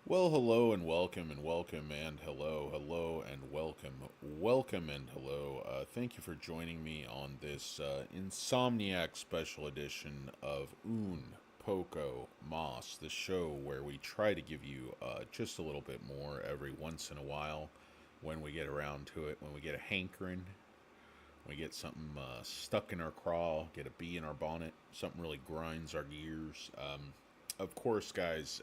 Well, hello and welcome and welcome and hello and welcome and hello. Thank you for joining me on this Insomniac special edition of Un Poco Mas, the show where we try to give you just a little bit more every once in a while when we get around to it, when we get a hankering, when we get something stuck in our craw, get a bee in our bonnet, something really grinds our gears. Of course, guys,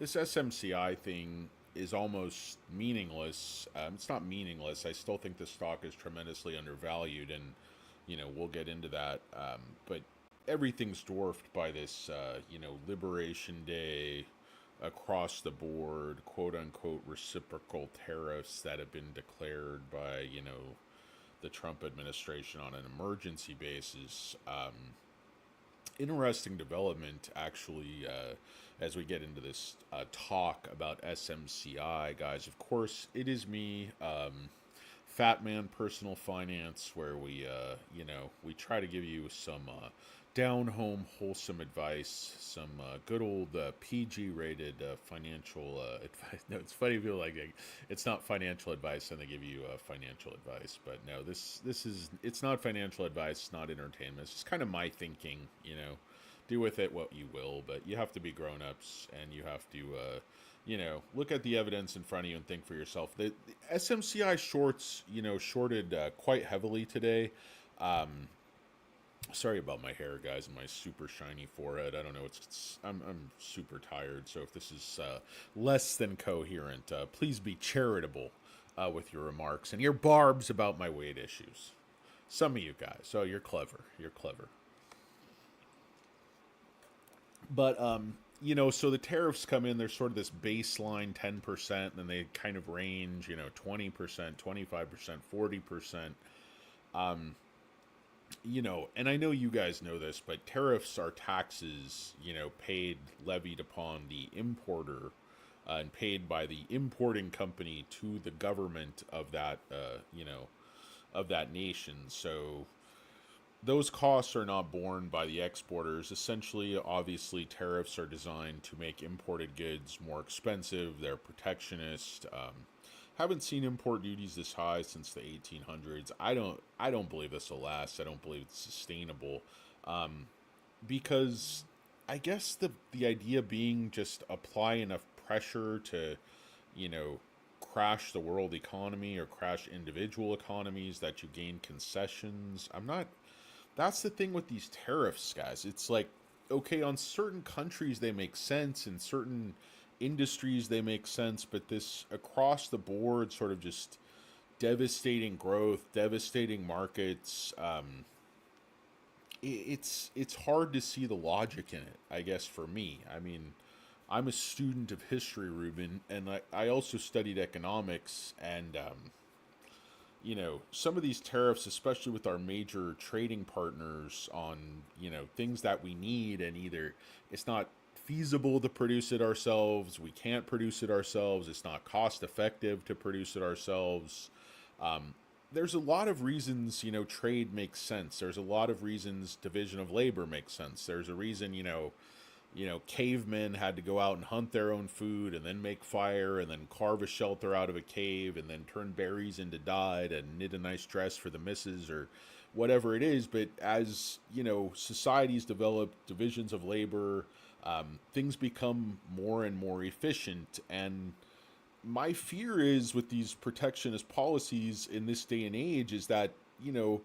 this SMCI thing is almost meaningless. It's not meaningless. I still think the stock is tremendously undervalued, and we'll get into that. But everything's dwarfed by this, Liberation Day across the board, quote unquote, reciprocal tariffs that have been declared by the Trump administration on an emergency basis. Interesting development, actually, as we get into this talk about SMCI, guys. Of course, it is me, Fat Man Personal Finance, where we try to give you some down home, wholesome advice, some good old PG rated financial advice. No, it's funny people it's not financial advice and they give you financial advice, but no, it's not financial advice, it's not entertainment. It's just kind of my thinking, do with it what you will, but you have to be grown ups and you have to look at the evidence in front of you and think for yourself. The SMCI shorts, shorted quite heavily today. Um, Sorry about my hair, guys, and my super shiny forehead. I don't know. I'm super tired. So if this is less than coherent, please be charitable with your remarks and your barbs about my weight issues. Some of you guys. So you're clever. You're clever. But so the tariffs come in. There's sort of this baseline 10%, and then they kind of range. 20%, 25%, 40%. Um, and I know you guys know this, but tariffs are taxes, paid, levied upon the importer, and paid by the importing company to the government of that, of that nation. So those costs are not borne by the exporters. Essentially, obviously, tariffs are designed to make imported goods more expensive. They're protectionist. Haven't seen import duties this high since the 1800s. I don't believe this will last. I don't believe it's sustainable, um, because I guess the idea being just apply enough pressure to you know crash the world economy or crash individual economies that you gain concessions. I'm not That's the thing with these tariffs, guys. It's like, okay, on certain countries they make sense, in certain industries they make sense, but this across the board sort of just devastating growth, devastating markets. It's hard to see the logic in it. I guess for me, I mean, I'm a student of history, Ruben, and I also studied economics, and some of these tariffs, especially with our major trading partners on, things that we need, and either it's not feasible to produce it ourselves, we can't produce it ourselves, it's not cost effective to produce it ourselves. Um, there's a lot of reasons, trade makes sense. There's a lot of reasons division of labor makes sense. There's a reason, cavemen had to go out and hunt their own food and then make fire and then carve a shelter out of a cave and then turn berries into dyed and knit a nice dress for the missus or whatever it is. But as, societies develop divisions of labor, things become more and more efficient. And my fear is with these protectionist policies in this day and age is that, you know,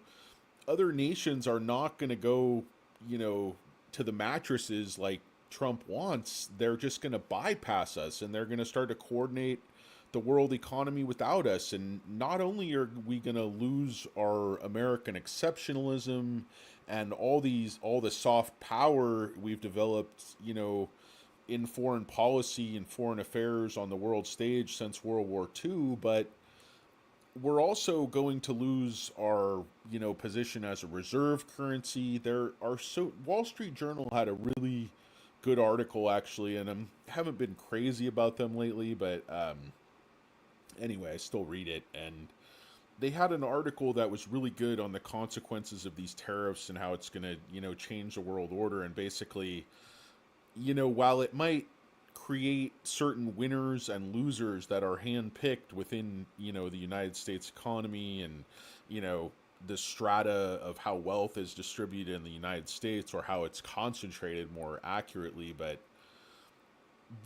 other nations are not going to go, you know, to the mattresses like Trump wants. They're just going to bypass us and they're going to start to coordinate the world economy without us. And not only are we going to lose our American exceptionalism and all the soft power we've developed, in foreign policy and foreign affairs on the world stage since World War II, but we're also going to lose our position as a reserve currency. There are Wall Street Journal had a really good article actually, and I haven't been crazy about them lately, but anyway, I still read it, and they had an article that was really good on the consequences of these tariffs and how it's going to change the world order. And basically, while it might create certain winners and losers that are handpicked within, the United States economy, and, you know, the strata of how wealth is distributed in the United States, or how it's concentrated more accurately. But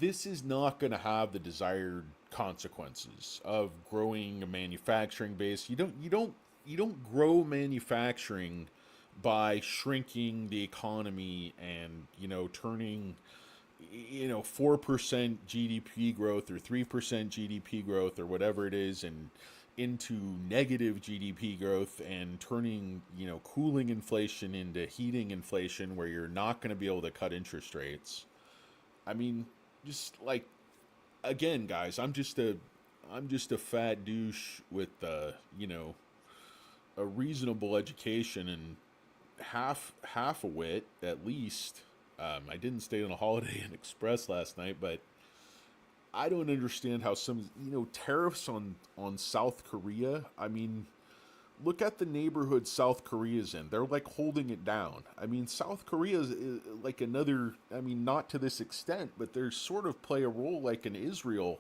this is not going to have the desired consequences of growing a manufacturing base. You don't grow manufacturing by shrinking the economy and, turning, 4% GDP growth or 3% GDP growth or whatever it is, and into negative GDP growth, and turning, cooling inflation into heating inflation, where you're not going to be able to cut interest rates. I mean, just like, again, guys, I'm just a fat douche with, a reasonable education and half a wit at least. I didn't stay on a Holiday Inn Express last night, but I don't understand how some, tariffs on South Korea. I mean, look at the neighborhood South Korea's in. They're like holding it down. I mean, South Korea is like another, I mean, not to this extent, but they sort of play a role like in Israel,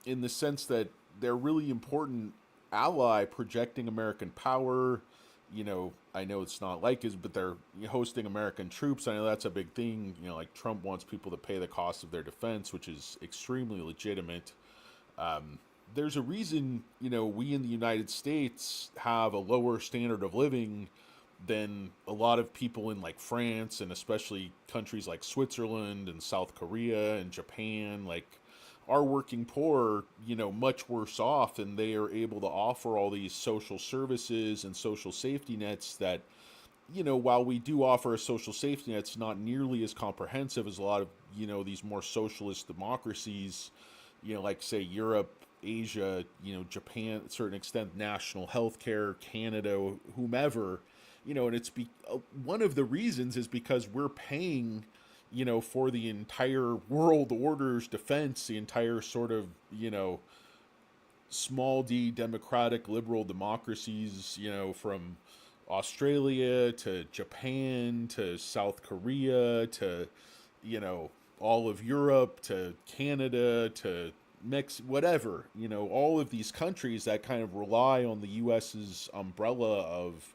in the sense that they're really important ally projecting American power. I know it's not like his, but they're hosting American troops. I know that's a big thing. Like Trump wants people to pay the cost of their defense, which is extremely legitimate. There's a reason, we in the United States have a lower standard of living than a lot of people in like France, and especially countries like Switzerland and South Korea and Japan. Like, our working poor, much worse off, and they are able to offer all these social services and social safety nets that, while we do offer a social safety net, it's not nearly as comprehensive as a lot of, these more socialist democracies, like say Europe, Asia, Japan, to a certain extent, national health care, Canada, whomever, and one of the reasons is because we're paying, for the entire world order's defense, the entire sort of, small d democratic liberal democracies, from Australia to Japan to South Korea to, all of Europe to Canada to whatever, all of these countries that kind of rely on the US's umbrella of,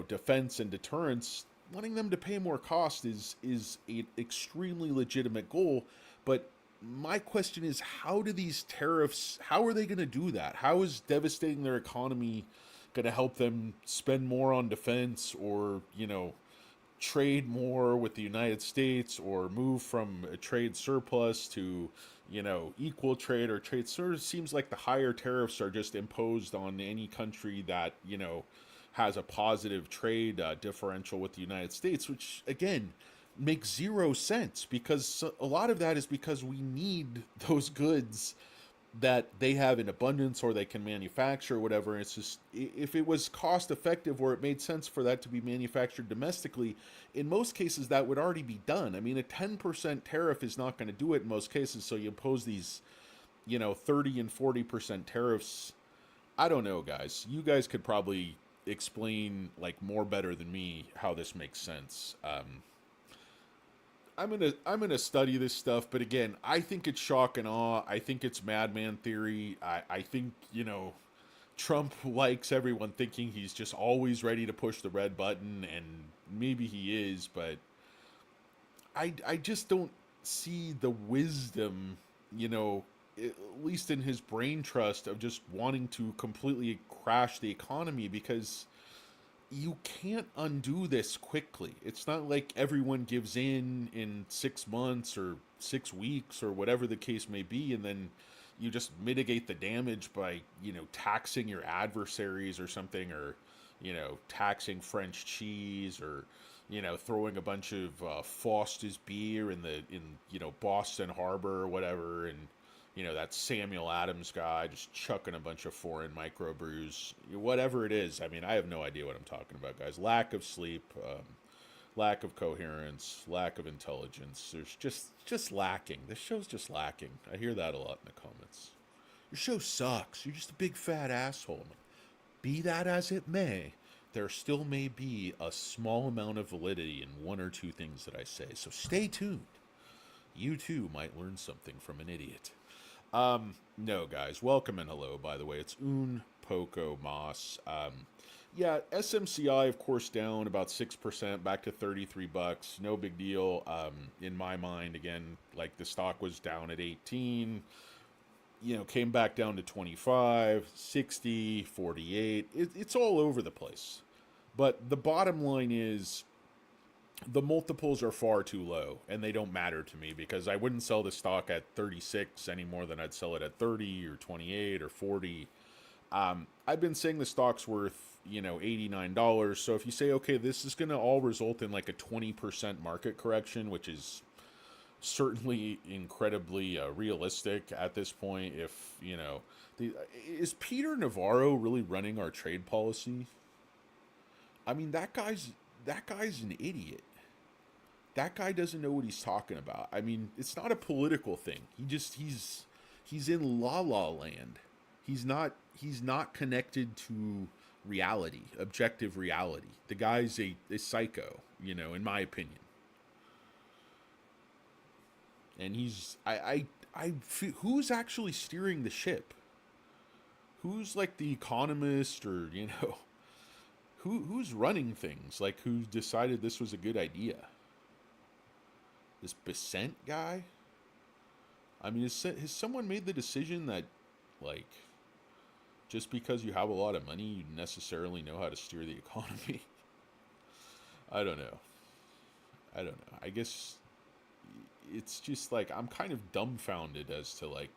defense and deterrence. Wanting them to pay more cost is an extremely legitimate goal. But my question is, how do these tariffs, how are they going to do that? How is devastating their economy going to help them spend more on defense, or, trade more with the United States, or move from a trade surplus to, equal trade or trade? Sort of seems like the higher tariffs are just imposed on any country that, has a positive trade differential with the United States, which again makes zero sense, because a lot of that is because we need those goods that they have in abundance, or they can manufacture, or whatever. It's just, if it was cost effective, or it made sense for that to be manufactured domestically, in most cases that would already be done. I mean, a 10% tariff is not going to do it in most cases, so you impose these, 30 and 40% tariffs. I don't know, guys. You guys could probably explain like more better than me how this makes sense. I'm gonna study this stuff, but again, I think it's shock and awe. I think it's madman theory. I think, Trump likes everyone thinking he's just always ready to push the red button, and maybe he is, but I just don't see the wisdom, at least in his brain trust, of just wanting to completely crash the economy, because you can't undo this quickly. It's not like everyone gives in 6 months or 6 weeks or whatever the case may be, and then you just mitigate the damage by, taxing your adversaries or something, or, taxing French cheese, or, throwing a bunch of Foster's beer in Boston Harbor or whatever, and that Samuel Adams guy just chucking a bunch of foreign microbrews, whatever it is. I mean, I have no idea what I'm talking about, guys. Lack of sleep, lack of coherence, lack of intelligence. There's just lacking. This show's just lacking. I hear that a lot in the comments. Your show sucks. You're just a big fat asshole. Be that as it may, there still may be a small amount of validity in one or two things that I say. So stay tuned. You too might learn something from an idiot. No, guys. Welcome and hello, by the way. It's Un Poco Mas. Yeah, SMCI, of course, down about 6%, back to 33 bucks. No big deal. In my mind, again, like the stock was down at 18, came back down to 25, 60, 48. It's all over the place. But the bottom line is the multiples are far too low and they don't matter to me because I wouldn't sell the stock at 36 any more than I'd sell it at 30 or 28 or 40. I've been saying the stock's worth, $89. So if you say, okay, this is going to all result in like a 20% market correction, which is certainly incredibly realistic at this point. If, is Peter Navarro really running our trade policy? I mean, that guy's an idiot. That guy doesn't know what he's talking about. I mean, it's not a political thing. He's in la la land. He's not connected to reality, objective reality. The guy's a psycho, in my opinion. And who's actually steering the ship? Who's like the economist or, who's running things? Like who decided this was a good idea? This Besant guy? I mean, has someone made the decision that, like, just because you have a lot of money, you necessarily know how to steer the economy? I don't know. I guess it's just like I'm kind of dumbfounded as to, like,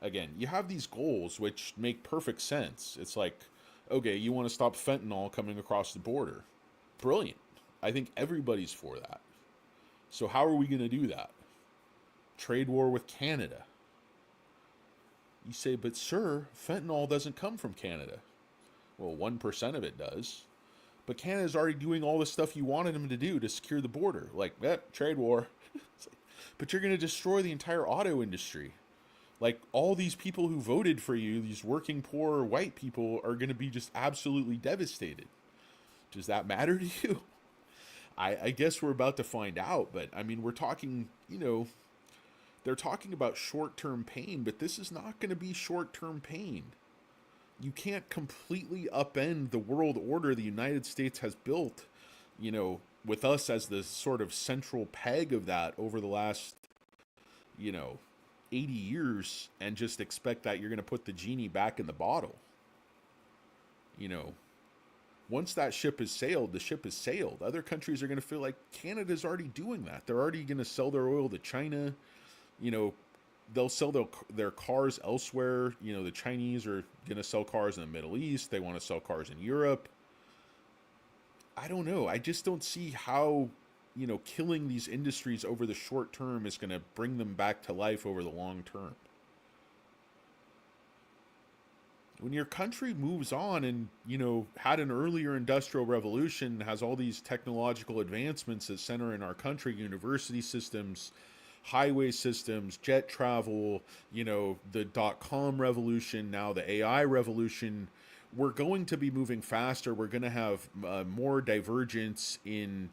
again, you have these goals which make perfect sense. It's like, okay, you want to stop fentanyl coming across the border. Brilliant. I think everybody's for that. So how are we going to do that? Trade war with Canada. You say, but sir, fentanyl doesn't come from Canada. Well, 1% of it does. But Canada's already doing all the stuff you wanted them to do to secure the border. Like, trade war. But you're going to destroy the entire auto industry. Like, all these people who voted for you, these working poor white people, are going to be just absolutely devastated. Does that matter to you? I guess we're about to find out, but I mean, we're talking, they're talking about short-term pain, but this is not going to be short-term pain. You can't completely upend the world order the United States has built, with us as the sort of central peg of that over the last, 80 years and just expect that you're going to put the genie back in the bottle. Once that ship has sailed, the ship has sailed. Other countries are going to feel like Canada's already doing that. They're already going to sell their oil to China. They'll sell their cars elsewhere. The Chinese are going to sell cars in the Middle East. They want to sell cars in Europe. I don't know. I just don't see how, killing these industries over the short term is going to bring them back to life over the long term. When your country moves on and, had an earlier industrial revolution, has all these technological advancements that center in our country, university systems, highway systems, jet travel, the .com revolution, now the AI revolution, we're going to be moving faster. We're going to have more divergence in,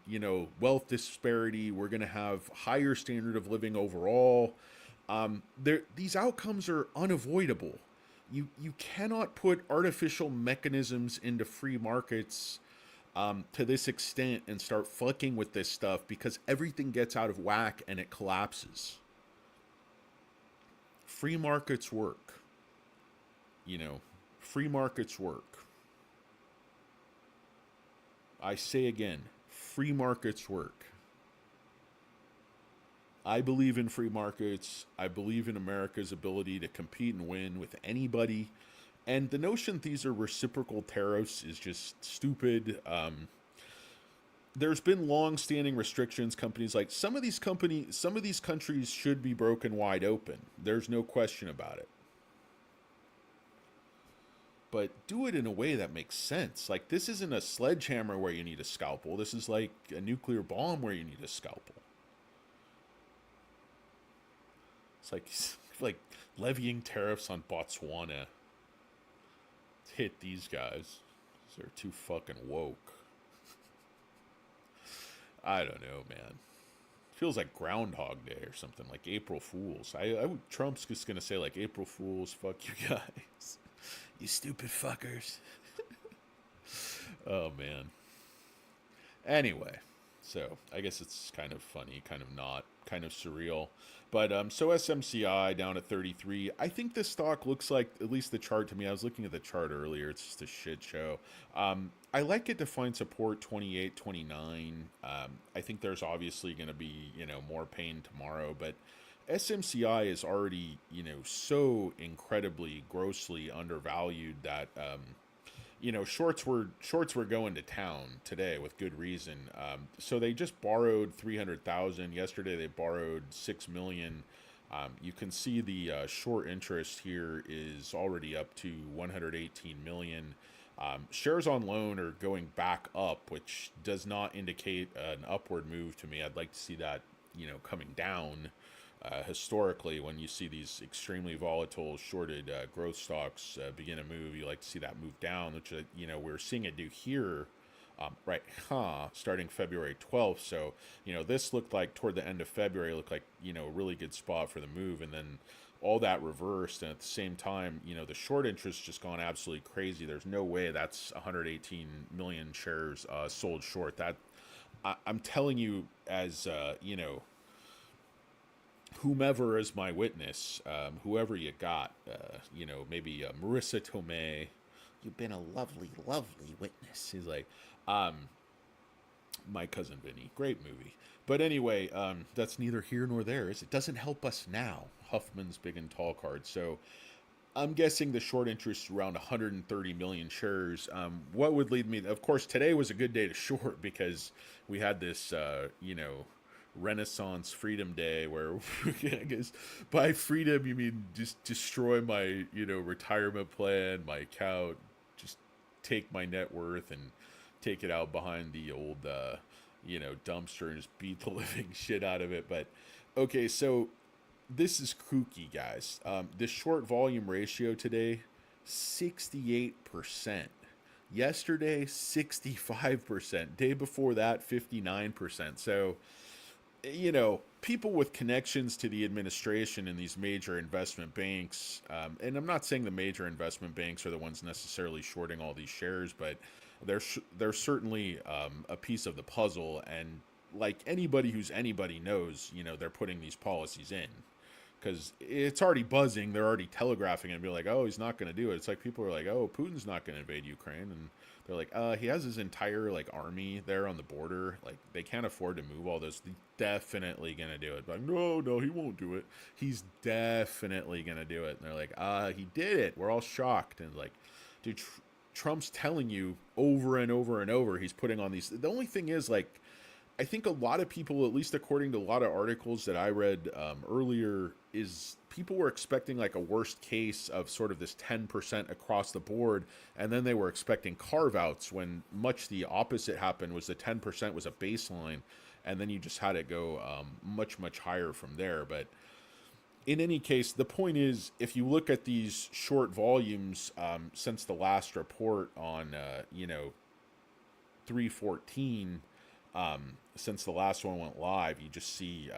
wealth disparity. We're going to have higher standard of living overall. These outcomes are unavoidable. You cannot put artificial mechanisms into free markets to this extent and start fucking with this stuff because everything gets out of whack and it collapses. Free markets work. Free markets work. I say again, free markets work. I believe in free markets. I believe in America's ability to compete and win with anybody. And the notion that these are reciprocal tariffs is just stupid. There's been long-standing restrictions. Companies like some of these countries should be broken wide open. There's no question about it. But do it in a way that makes sense. Like, this isn't a sledgehammer where you need a scalpel. This is like a nuclear bomb where you need a scalpel. It's like levying tariffs on Botswana. Hit these guys. They're too fucking woke. I don't know, man. feels like Groundhog Day or something, like April Fools. Trump's just gonna say like April Fools, fuck you guys, you stupid fuckers. Oh man. Anyway, so I guess it's kind of funny, kind of not, kind of surreal. But so SMCI down at 33. I think this stock looks like, at least the chart to me. I was looking at the chart earlier. It's just a shit show. I like it to find support 28, 29. I think there's obviously going to be, more pain tomorrow, but SMCI is already, so incredibly grossly undervalued that shorts were going to town today with good reason. So they just borrowed 300,000 yesterday. They borrowed 6 million. You can see the short interest here is already up to 118 million. Shares on loan are going back up, which does not indicate an upward move to me. I'd like to see that coming down. Historically, when you see these extremely volatile shorted growth stocks begin to move, you like to see that move down, which we're seeing it do here, starting February 12th. So this looked like toward the end of February, looked like a really good spot for the move, and then all that reversed, and at the same time, the short interest just gone absolutely crazy. There's no way that's 118 million shares sold short. That I'm telling you, as whomever is my witness, whoever you got, maybe Marissa Tomei, you've been a lovely, lovely witness. He's like, My Cousin Vinny, great movie. But anyway, that's neither here nor there. It doesn't help us now. Huffman's big and tall card. So I'm guessing the short interest is around 130 million shares. What would lead me? Of course, today was a good day to short because we had this, Renaissance Freedom Day, where I guess by freedom you mean just destroy my retirement plan, my account, just take my net worth and take it out behind the old dumpster and just beat the living shit out of it. But okay, so this is kooky, guys. The short volume ratio today, 68%. Yesterday, 65%. Day before that, 59%. So people with connections to the administration in these major investment banks, and I'm not saying the major investment banks are the ones necessarily shorting all these shares, but they're certainly a piece of the puzzle. And like anybody who's anybody knows, they're putting these policies in because it's already buzzing. They're already telegraphing it and be like, oh, he's not going to do it. It's like people are like, oh, Putin's not going to invade Ukraine, and they're like, he has his entire army there on the border. Like they can't afford to move all those. He's definitely gonna do it. But no, he won't do it. He's definitely gonna do it. And they're like, he did it. We're all shocked. And like, dude, Trump's telling you over and over and over he's putting on these. The only thing is I think a lot of people, at least according to a lot of articles that I read earlier, is people were expecting a worst case of sort of this 10% across the board, and then they were expecting carve-outs when much the opposite happened. Was the 10% was a baseline, and then you just had it go much, much higher from there. But in any case, the point is, if you look at these short volumes since the last report on 314, since the last one went live, you just see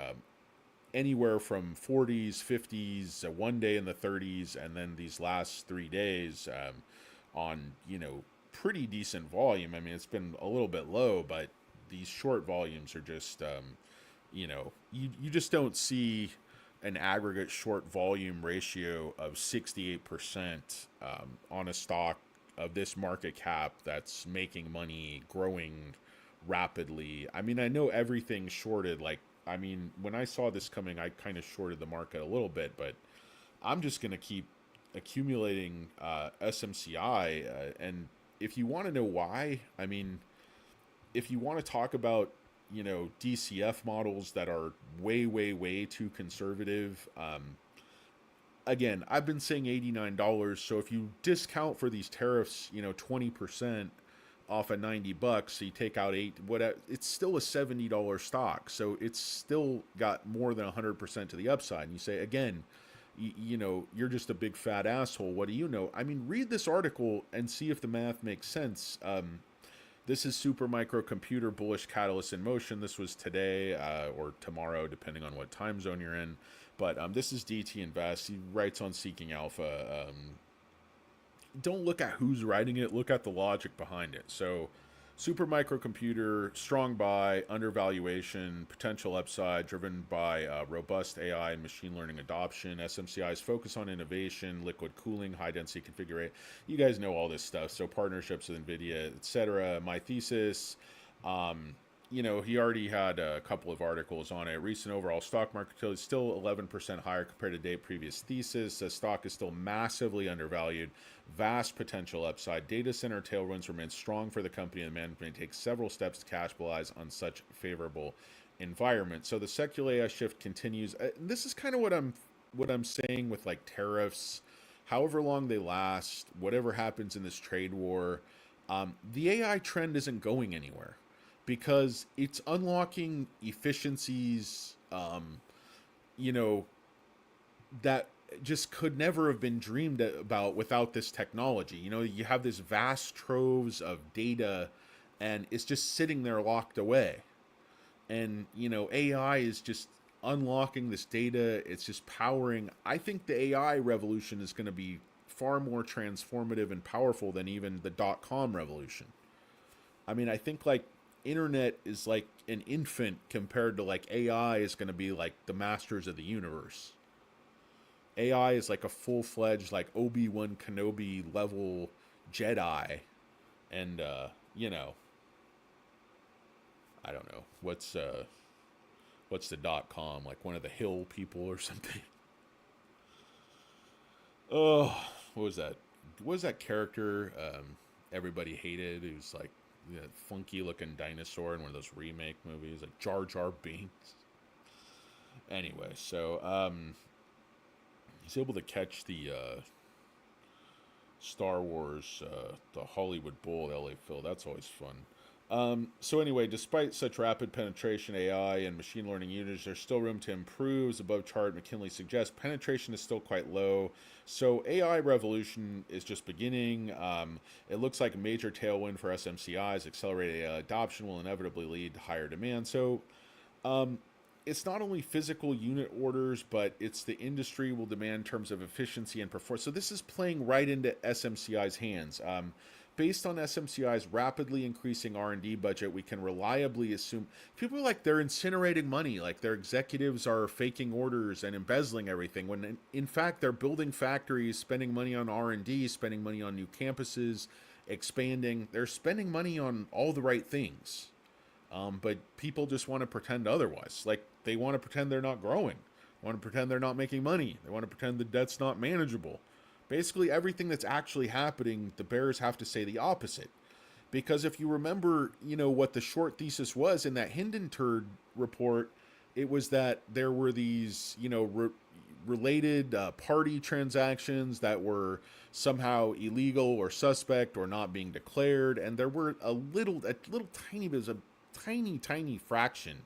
anywhere from 40s, 50s, one day in the 30s, and then these last 3 days on, pretty decent volume. I mean, it's been a little bit low, but these short volumes are just, you just don't see an aggregate short volume ratio of 68% on a stock of this market cap that's making money, growing rapidly. I mean, I know everything's shorted. When I saw this coming, I kind of shorted the market a little bit, but I'm just going to keep accumulating SMCI. And if you want to know why, if you want to talk about, DCF models that are way, way, way too conservative, again, I've been saying $89. So if you discount for these tariffs, 20%, off at $90, so you take out it's still a $70 stock. So it's still got more than 100% to the upside. And you say, again, you're just a big fat asshole. What do you know? Read this article and see if the math makes sense. This is Super Microcomputer Bullish Catalyst in Motion. This was today or tomorrow, depending on what time zone you're in. But this is DT Invest. He writes on Seeking Alpha. Don't look at who's writing it, look at the logic behind it. So, super microcomputer, strong buy, undervaluation, potential upside, driven by robust AI and machine learning adoption. SMCI's focus on innovation, liquid cooling, high density configuration. You guys know all this stuff. So, partnerships with NVIDIA, etc. My thesis. He already had a couple of articles on it. Recent overall stock market is still 11% higher compared to date previous thesis. The stock is still massively undervalued. Vast potential upside. Data center tailwinds remain strong for the company, and the management takes several steps to capitalize on such favorable environment. So the secular AI shift continues. This is kind of what I'm saying with like tariffs, however long they last, whatever happens in this trade war. The AI trend isn't going anywhere, because it's unlocking efficiencies, that just could never have been dreamed about without this technology. You have this vast troves of data, and it's just sitting there locked away. And, AI is just unlocking this data. It's just powering. I think the AI revolution is going to be far more transformative and powerful than even the dot-com revolution. I mean, I think like internet is like an infant compared to like AI is going to be like the masters of the universe. AI is like a full-fledged like Obi-Wan Kenobi level Jedi. And I don't know. What's the dot-com, like one of the hill people or something? Oh, what was that? What was that character everybody hated? It was like funky looking dinosaur in one of those remake movies, like Jar Jar Binks. Anyway, so he's able to catch the Star Wars, the Hollywood Bowl, LA Phil. That's always fun. So anyway, despite such rapid penetration, AI and machine learning users, there's still room to improve. As above chart, McKinley suggests penetration is still quite low. So AI revolution is just beginning. It looks like a major tailwind for SMCIs. Accelerated AI adoption will inevitably lead to higher demand. So it's not only physical unit orders, but it's the industry will demand in terms of efficiency and performance. So this is playing right into SMCI's hands. Based on SMCI's rapidly increasing R&D budget, we can reliably assume people are like they're incinerating money, like their executives are faking orders and embezzling everything, when in fact they're building factories, spending money on R&D, spending money on new campuses, expanding. They're spending money on all the right things. But people just want to pretend otherwise. Like they want to pretend they're not growing, they want to pretend they're not making money, they want to pretend the debt's not manageable. Basically, everything that's actually happening, the bears have to say the opposite. Because if you remember, what the short thesis was in that Hindenburg report, it was that there were these, related party transactions that were somehow illegal or suspect or not being declared. And there were a little tiny bit, a tiny fraction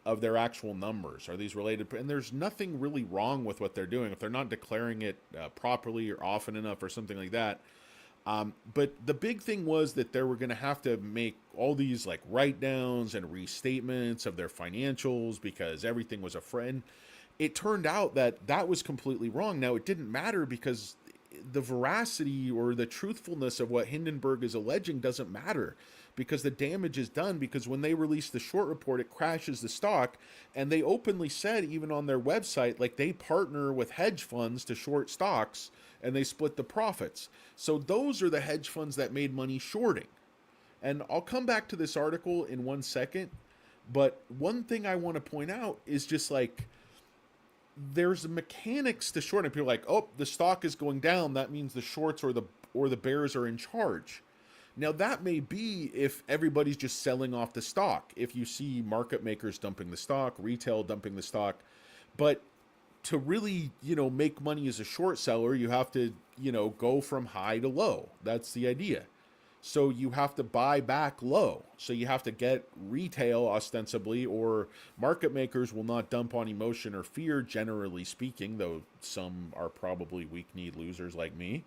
of their actual numbers are these related, and there's nothing really wrong with what they're doing if they're not declaring it properly or often enough or something like that. But the big thing was that they were going to have to make all these like write downs and restatements of their financials because everything was a friend. It turned out that that was completely wrong. Now it didn't matter because the veracity or the truthfulness of what Hindenburg is alleging doesn't matter, because the damage is done. Because when they released the short report, it crashes the stock, and they openly said, even on their website, like they partner with hedge funds to short stocks and they split the profits. So those are the hedge funds that made money shorting. And I'll come back to this article in 1 second, but one thing I want to point out is just like there's mechanics to shorting. People are like, oh, the stock is going down, that means the shorts or the bears are in charge. Now, that may be if everybody's just selling off the stock. If you see market makers dumping the stock, retail dumping the stock. But to really, make money as a short seller, you have to, go from high to low. That's the idea. So you have to buy back low. So you have to get retail ostensibly, or market makers will not dump on emotion or fear, generally speaking, though some are probably weak-kneed losers like me.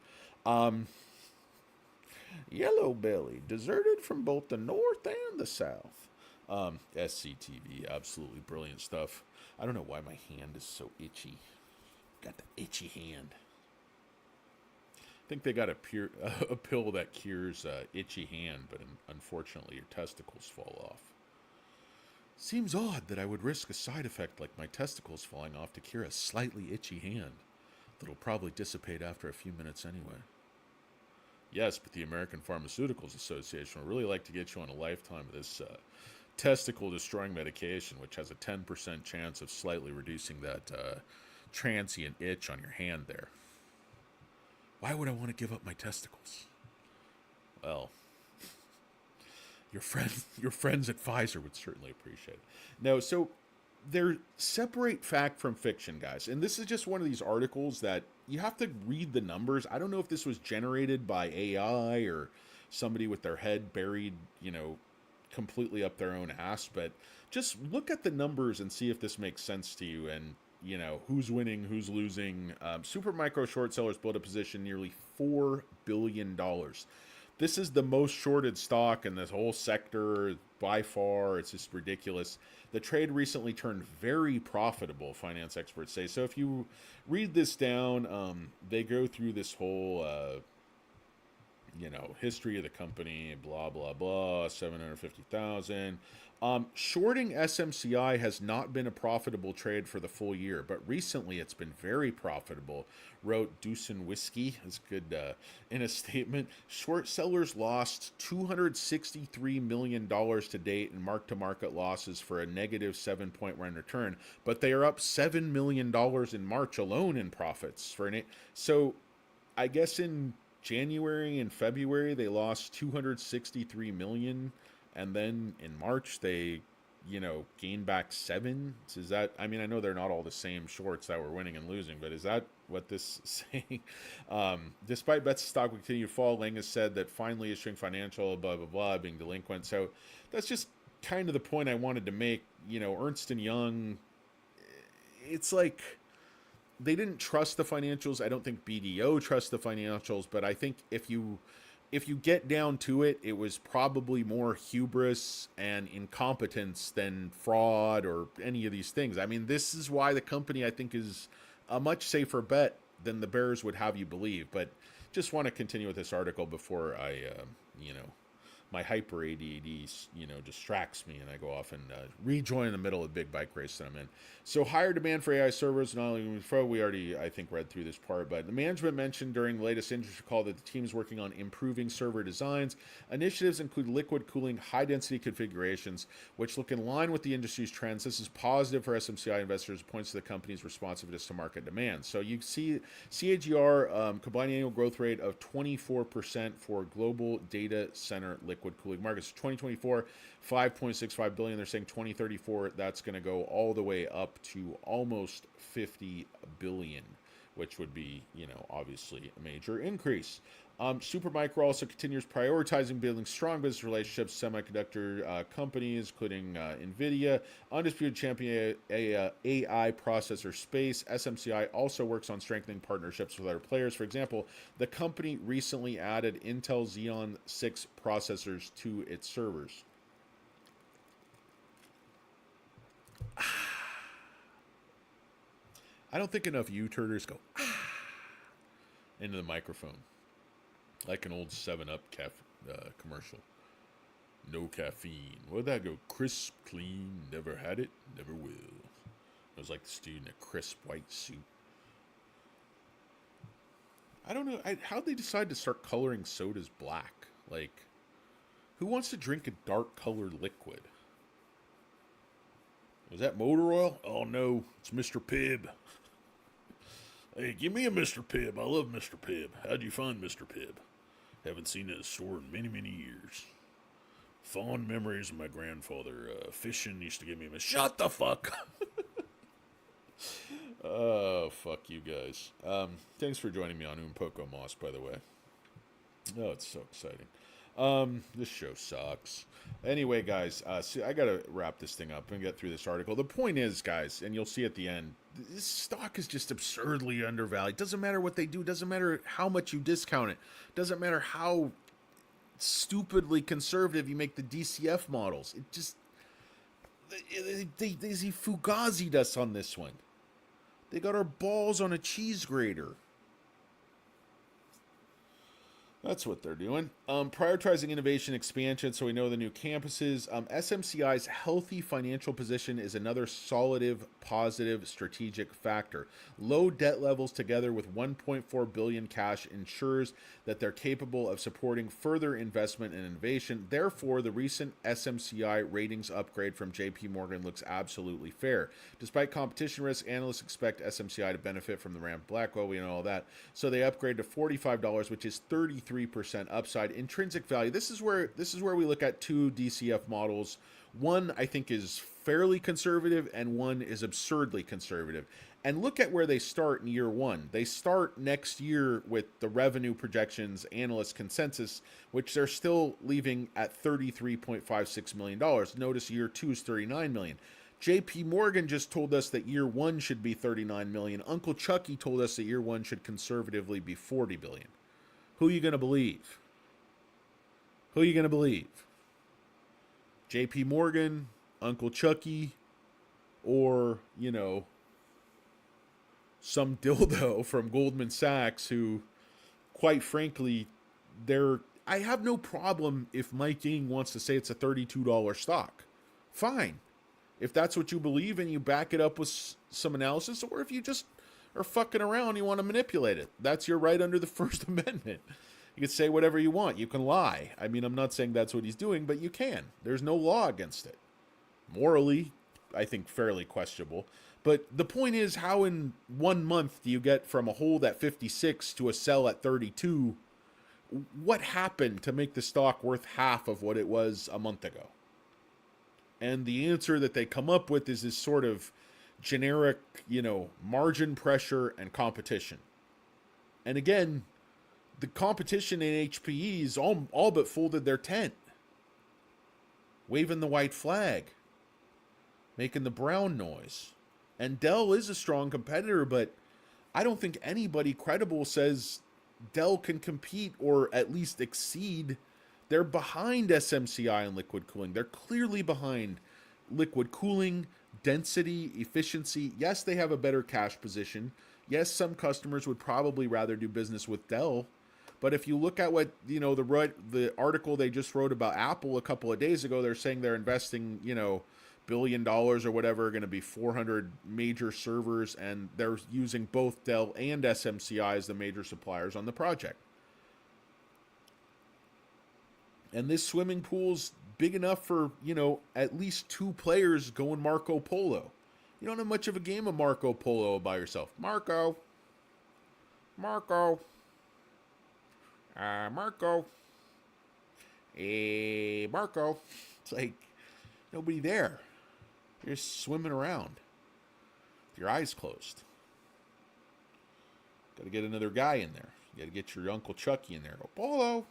Yellow belly, deserted from both the north and the south. SCTV, absolutely brilliant stuff. I don't know why my hand is so itchy. Got the itchy hand. I think they got a pill that cures itchy hand, but unfortunately your testicles fall off. Seems odd that I would risk a side effect like my testicles falling off to cure a slightly itchy hand. That'll probably dissipate after a few minutes anyway. Yes, but the American Pharmaceuticals Association would really like to get you on a lifetime of this testicle-destroying medication, which has a 10% chance of slightly reducing that transient itch on your hand there. Why would I want to give up my testicles? Well, your friends at Pfizer would certainly appreciate it. No, so they're separate fact from fiction, guys. And this is just one of these articles that you have to read the numbers. I don't know if this was generated by AI or somebody with their head buried, completely up their own ass, but just look at the numbers and see if this makes sense to you and, who's winning, who's losing. Super micro short sellers built a position nearly $4 billion. This is the most shorted stock in this whole sector by far. It's just ridiculous. The trade recently turned very profitable, finance experts say. So if you read this down, they go through this whole, history of the company, blah, blah, blah, 750,000. Shorting SMCI has not been a profitable trade for the full year, but recently it's been very profitable, wrote Doosan Whiskey. It's good in a statement. Short sellers lost $263 million to date in mark-to-market losses for a negative 7.1 return, but they are up $7 million in March alone in profits. So I guess in January and February they lost 263 million, and then in March they gained back 7. So is that, I know they're not all the same shorts that were winning and losing, but is that what this is saying? Despite bets the stock will continue to fall, Lang has said that finally issuing financial blah blah blah being delinquent. So that's just kind of the point I wanted to make. Ernst and Young, it's like they didn't trust the financials. I don't think BDO trusts the financials, but I think if you get down to it, it was probably more hubris and incompetence than fraud or any of these things. This is why the company, I think, is a much safer bet than the bears would have you believe. But just want to continue with this article before I, my hyper ADD, distracts me and I go off and rejoin the middle of the big bike race that I'm in. So higher demand for AI servers, not only we already, I think, read through this part, but the management mentioned during the latest industry call that the team is working on improving server designs. Initiatives include liquid cooling, high-density configurations, which look in line with the industry's trends. This is positive for SMCI investors, points to the company's responsiveness to market demand. So you see CAGR, combined annual growth rate of 24% for global data center liquid cooling markets. 2024, $5.65 billion. They're saying 2034, that's going to go all the way up to almost $50 billion, which would be, obviously a major increase. Supermicro also continues prioritizing building strong business relationships, semiconductor companies, including NVIDIA, undisputed champion AI processor space. SMCI also works on strengthening partnerships with other players. For example, the company recently added Intel Xeon 6 processors to its servers. I don't think enough U-turners go into the microphone. Like an old 7-Up commercial. No caffeine. Where'd that go? Crisp, clean, never had it, never will. It was like the student in a crisp white suit. I don't know. How'd they decide to start coloring sodas black? Like, who wants to drink a dark colored liquid? Was that motor oil? Oh no, it's Mr. Pibb. Hey, give me a Mr. Pibb. I love Mr. Pibb. How'd you find Mr. Pibb? Haven't seen it at a store in many, many years. Fond memories of my grandfather fishing used to give me a... Shut the fuck up! Oh, fuck you guys. Thanks for joining me on Poco Moss, by the way. Oh, it's so exciting. This show sucks. Anyway, guys, I gotta wrap this thing up and get through this article. The point is, guys, and you'll see at the end, this stock is just absurdly undervalued. Doesn't matter what they do. Doesn't matter how much you discount it. Doesn't matter how stupidly conservative you make the DCF models. It just they fugazied us on this one. They got our balls on a cheese grater. That's what they're doing. Prioritizing innovation expansion so we know the new campuses. SMCI's healthy financial position is another solid, positive strategic factor. Low debt levels together with 1.4 billion cash ensures that they're capable of supporting further investment and innovation. Therefore, the recent SMCI ratings upgrade from JP Morgan looks absolutely fair. Despite competition risk, analysts expect SMCI to benefit from the ramp Blackwell, we know all that. So they upgrade to $45, which is 33% upside. Intrinsic value. This is where we look at two DCF models. One I think is fairly conservative and one is absurdly conservative. And look at where they start in year one. They start next year with the revenue projections, analyst consensus, which they're still leaving at $33.56 million. Notice year two is $39 million. JP Morgan just told us that year one should be $39 million. Uncle Chucky told us that year one should conservatively be $40 billion. Who are you going to believe? Who are you going to believe? JP Morgan, Uncle Chucky, or, some dildo from Goldman Sachs who, quite frankly, I have no problem if Mike Ng wants to say it's a $32 stock. Fine. If that's what you believe and you back it up with some analysis, or if you just are fucking around and you want to manipulate it, that's your right under the First Amendment. You can say whatever you want. You can lie. I mean, I'm not saying that's what he's doing, but you can. There's no law against it. Morally, I think fairly questionable. But the point is, how in 1 month do you get from a hold at 56 to a sell at 32? What happened to make the stock worth half of what it was a month ago? And the answer that they come up with is this sort of generic, margin pressure and competition. And again, the competition in HPE's all but folded their tent, waving the white flag, making the brown noise. And Dell is a strong competitor, but I don't think anybody credible says Dell can compete or at least exceed. They're behind SMCI in liquid cooling. They're clearly behind liquid cooling, density, efficiency. Yes, they have a better cash position. Yes, some customers would probably rather do business with Dell. But if you look at what, the article they just wrote about Apple a couple of days ago, they're saying they're investing, $1 billion or whatever, going to be 400 major servers, and they're using both Dell and SMCI as the major suppliers on the project. And this swimming pool's big enough for, at least two players going Marco Polo. You don't have much of a game of Marco Polo by yourself. Marco. Hey, Marco. It's like nobody there. You're just swimming around with your eyes closed. Got to get another guy in there. You got to get your Uncle Chucky in there. Go, Polo.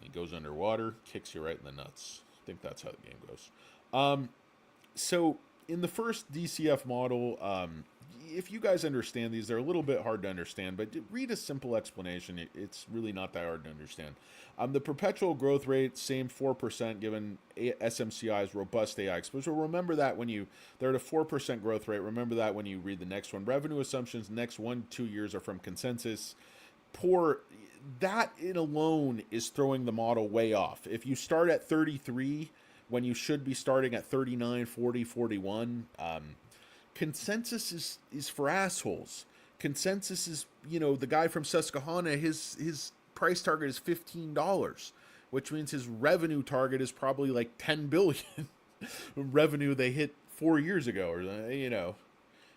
He goes underwater, kicks you right in the nuts. I think that's how the game goes. So in the first DCF model, if you guys understand these, they're a little bit hard to understand, but read a simple explanation. It's really not that hard to understand. The perpetual growth rate, same 4% given SMCI's robust AI exposure. Remember that when they're at a 4% growth rate. Remember that when you read the next one. Revenue assumptions, next 1-2 years are from consensus. That in alone is throwing the model way off. If you start at 33 when you should be starting at 39, 40, 41, consensus is for assholes. Consensus is, the guy from Susquehanna, his price target is $15, which means his revenue target is probably like $10 billion revenue they hit 4 years ago, or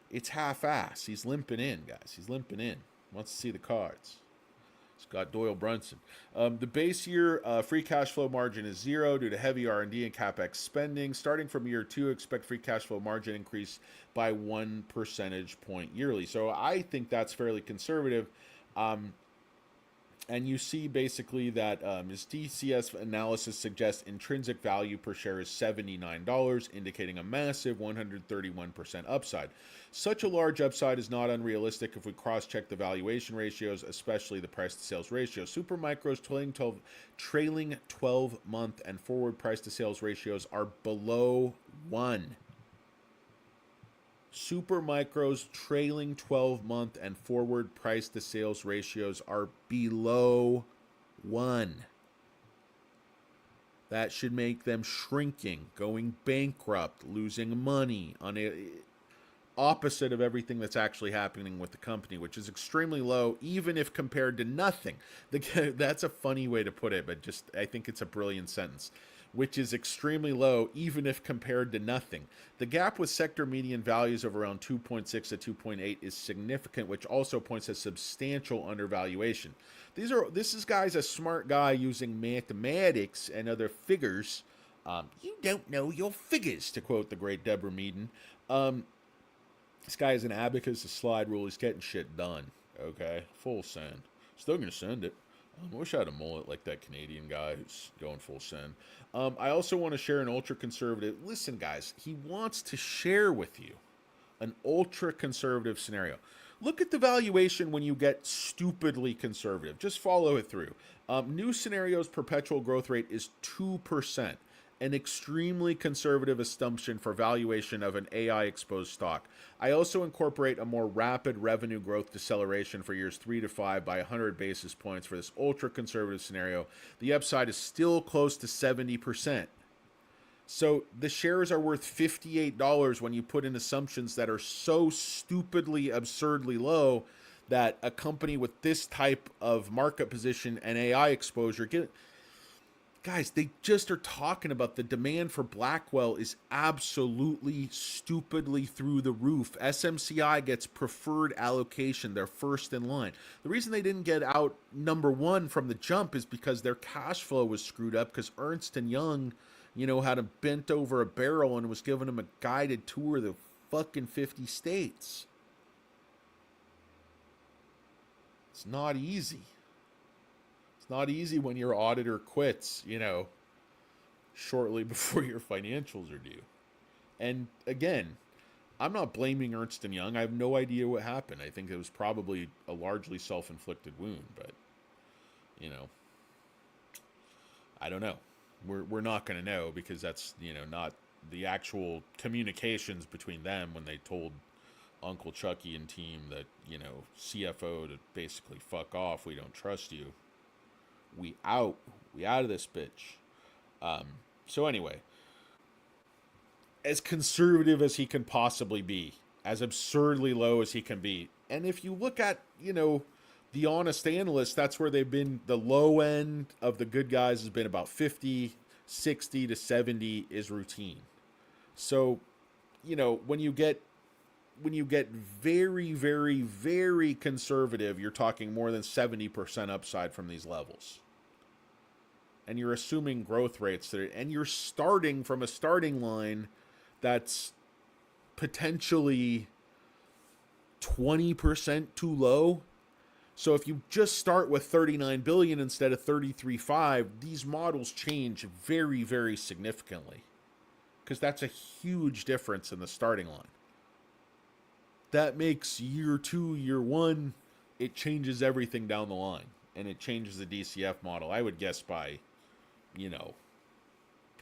it's half-ass. He's limping in, guys. He's limping in. Wants to see the cards. Scott Doyle Brunson. The base year free cash flow margin is 0 due to heavy R&D and CapEx spending. Starting from year 2, expect free cash flow margin increase by 1 percentage point yearly. So I think that's fairly conservative. And you see basically that his DCS analysis suggests intrinsic value per share is $79, indicating a massive 131% upside. Such a large upside is not unrealistic if we cross-check the valuation ratios, especially the price-to-sales ratio. Supermicro's trailing 12-month and forward price-to-sales ratios are below 1. Supermicro's trailing 12-month and forward price-to-sales ratios are below 1. That should make them shrinking, going bankrupt, losing money, on a opposite of everything that's actually happening with the company, which is extremely low, even if compared to nothing. That's a funny way to put it, but just I think it's a brilliant sentence. Which is extremely low, even if compared to nothing. The gap with sector median values of around 2.6 to 2.8 is significant, which also points to substantial undervaluation. This is guy's a smart guy using mathematics and other figures. You don't know your figures, to quote the great Deborah Meaden. This guy is an abacus, a slide rule. He's getting shit done. Okay, full send. Still gonna send it. I wish I had a mullet like that Canadian guy who's going full send. I also want to share an ultra-conservative. Listen, guys, he wants to share with you an ultra-conservative scenario. Look at the valuation when you get stupidly conservative. Just follow it through. New scenario's perpetual growth rate is 2%, an extremely conservative assumption for valuation of an AI-exposed stock. I also incorporate a more rapid revenue growth deceleration for years 3 to 5 by 100 basis points for this ultra-conservative scenario. The upside is still close to 70%. So the shares are worth $58 when you put in assumptions that are so stupidly, absurdly low that a company with this type of market position and AI exposure Guys, they just are talking about the demand for Blackwell is absolutely stupidly through the roof. SMCI gets preferred allocation. They're first in line. The reason they didn't get out number one from the jump is because their cash flow was screwed up because Ernst & Young, had them bent over a barrel and was giving them a guided tour of the fucking 50 states. It's not easy. Not easy when your auditor quits, shortly before your financials are due. And again, I'm not blaming Ernst & Young. I have no idea what happened. I think it was probably a largely self-inflicted wound, but, I don't know. We're not going to know because that's, not the actual communications between them when they told Uncle Chucky and team that, CFO to basically fuck off. We don't trust you. We out of this bitch. So anyway, as conservative as he can possibly be, as absurdly low as he can be. And if you look at, the honest analysts, that's where they've been. The low end of the good guys has been about 50, 60 to 70 is routine. So, when you get very, very, very conservative, you're talking more than 70% upside from these levels. And you're assuming growth rates and you're starting from a starting line that's potentially 20% too low. So if you just start with 39 billion instead of 33.5, these models change very, very significantly because that's a huge difference in the starting line. That makes year 2, year 1, it changes everything down the line, and it changes the DCF model. I would guess by,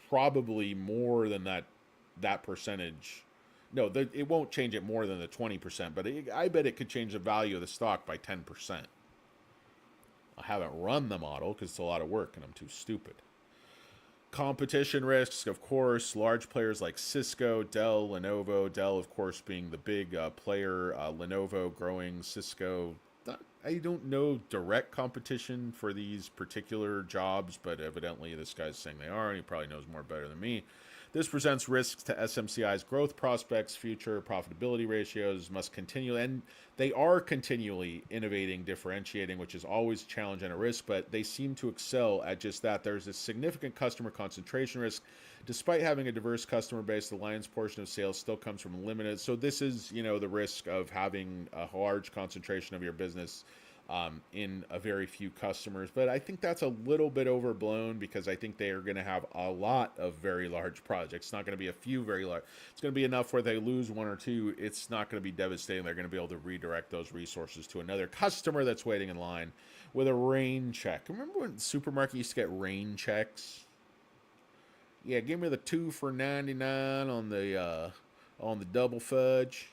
probably more than that percentage. No, it won't change it more than the 20%, but I bet it could change the value of the stock by 10%. I haven't run the model because it's a lot of work and I'm too stupid. Competition risks, of course, large players like Cisco, Dell, Lenovo. Dell, of course, being the big player. Lenovo growing, Cisco. I don't know direct competition for these particular jobs, but evidently this guy's saying they are, and he probably knows more better than me. This presents risks to SMCI's growth prospects, future profitability ratios must continue, and they are continually innovating, differentiating, which is always a challenge and a risk, but they seem to excel at just that. There's a significant customer concentration risk. Despite having a diverse customer base, the lion's portion of sales still comes from limited. So this is, the risk of having a large concentration of your business in a very few customers. But I think that's a little bit overblown because I think they are going to have a lot of very large projects. It's not going to be a few very large. It's going to be enough where they lose one or two. It's not going to be devastating. They're going to be able to redirect those resources to another customer that's waiting in line with a rain check. Remember when the supermarket used to get rain checks? Yeah, give me the 2 for $99 on the double fudge.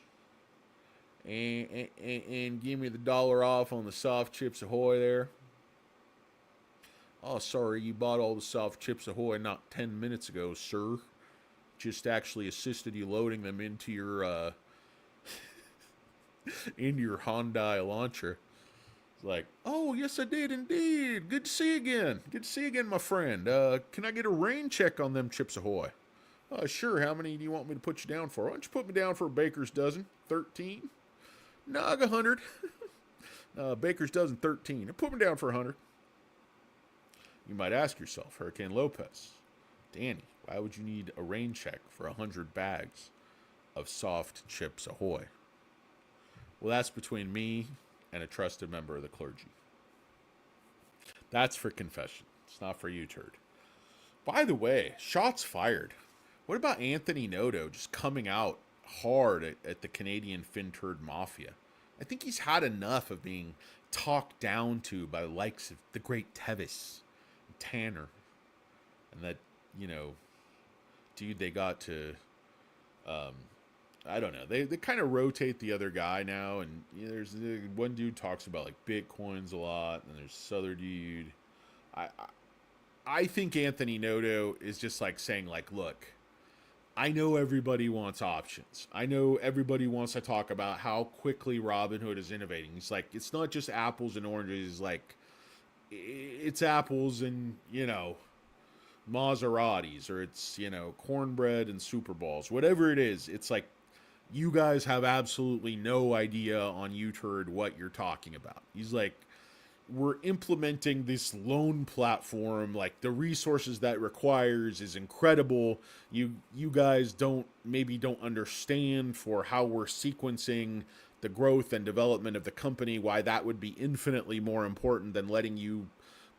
And give me the $1 off on the soft chips ahoy there. Oh, sorry, you bought all the soft chips ahoy not 10 minutes ago, sir. Just actually assisted you loading them into your into your Hyundai Elantra. It's like, oh yes, I did indeed. Good to see you again. Good to see you again, my friend. Can I get a rain check on them chips ahoy? Sure. How many do you want me to put you down for? Why don't you put me down for a baker's dozen? 13. Nog 100. Baker's dozen 13. Put me down for 100. You might ask yourself, Hurricane Lopez, Danny, why would you need a rain check for 100 bags of soft chips ahoy? Well, that's between me and a trusted member of the clergy. That's for confession. It's not for you, turd. By the way, shots fired. What about Anthony Noto just coming out hard at the Canadian fin-turd mafia? I think he's had enough of being talked down to by the likes of the great Tevis, Tanner, and that, dude they got to, I don't know. They kind of rotate the other guy now, and there's one dude talks about like Bitcoins a lot, and there's this other dude. I think Anthony Noto is just like saying like, look, I know everybody wants options. I know everybody wants to talk about how quickly Robinhood is innovating. It's like, it's not just apples and oranges. Like, it's apples and, Maseratis, or it's, cornbread and Super Balls. Whatever it is, it's like, you guys have absolutely no idea on U-Turd what you're talking about. He's like, we're implementing this loan platform, like the resources that requires is incredible. You guys don't understand for how we're sequencing the growth and development of the company, why that would be infinitely more important than letting you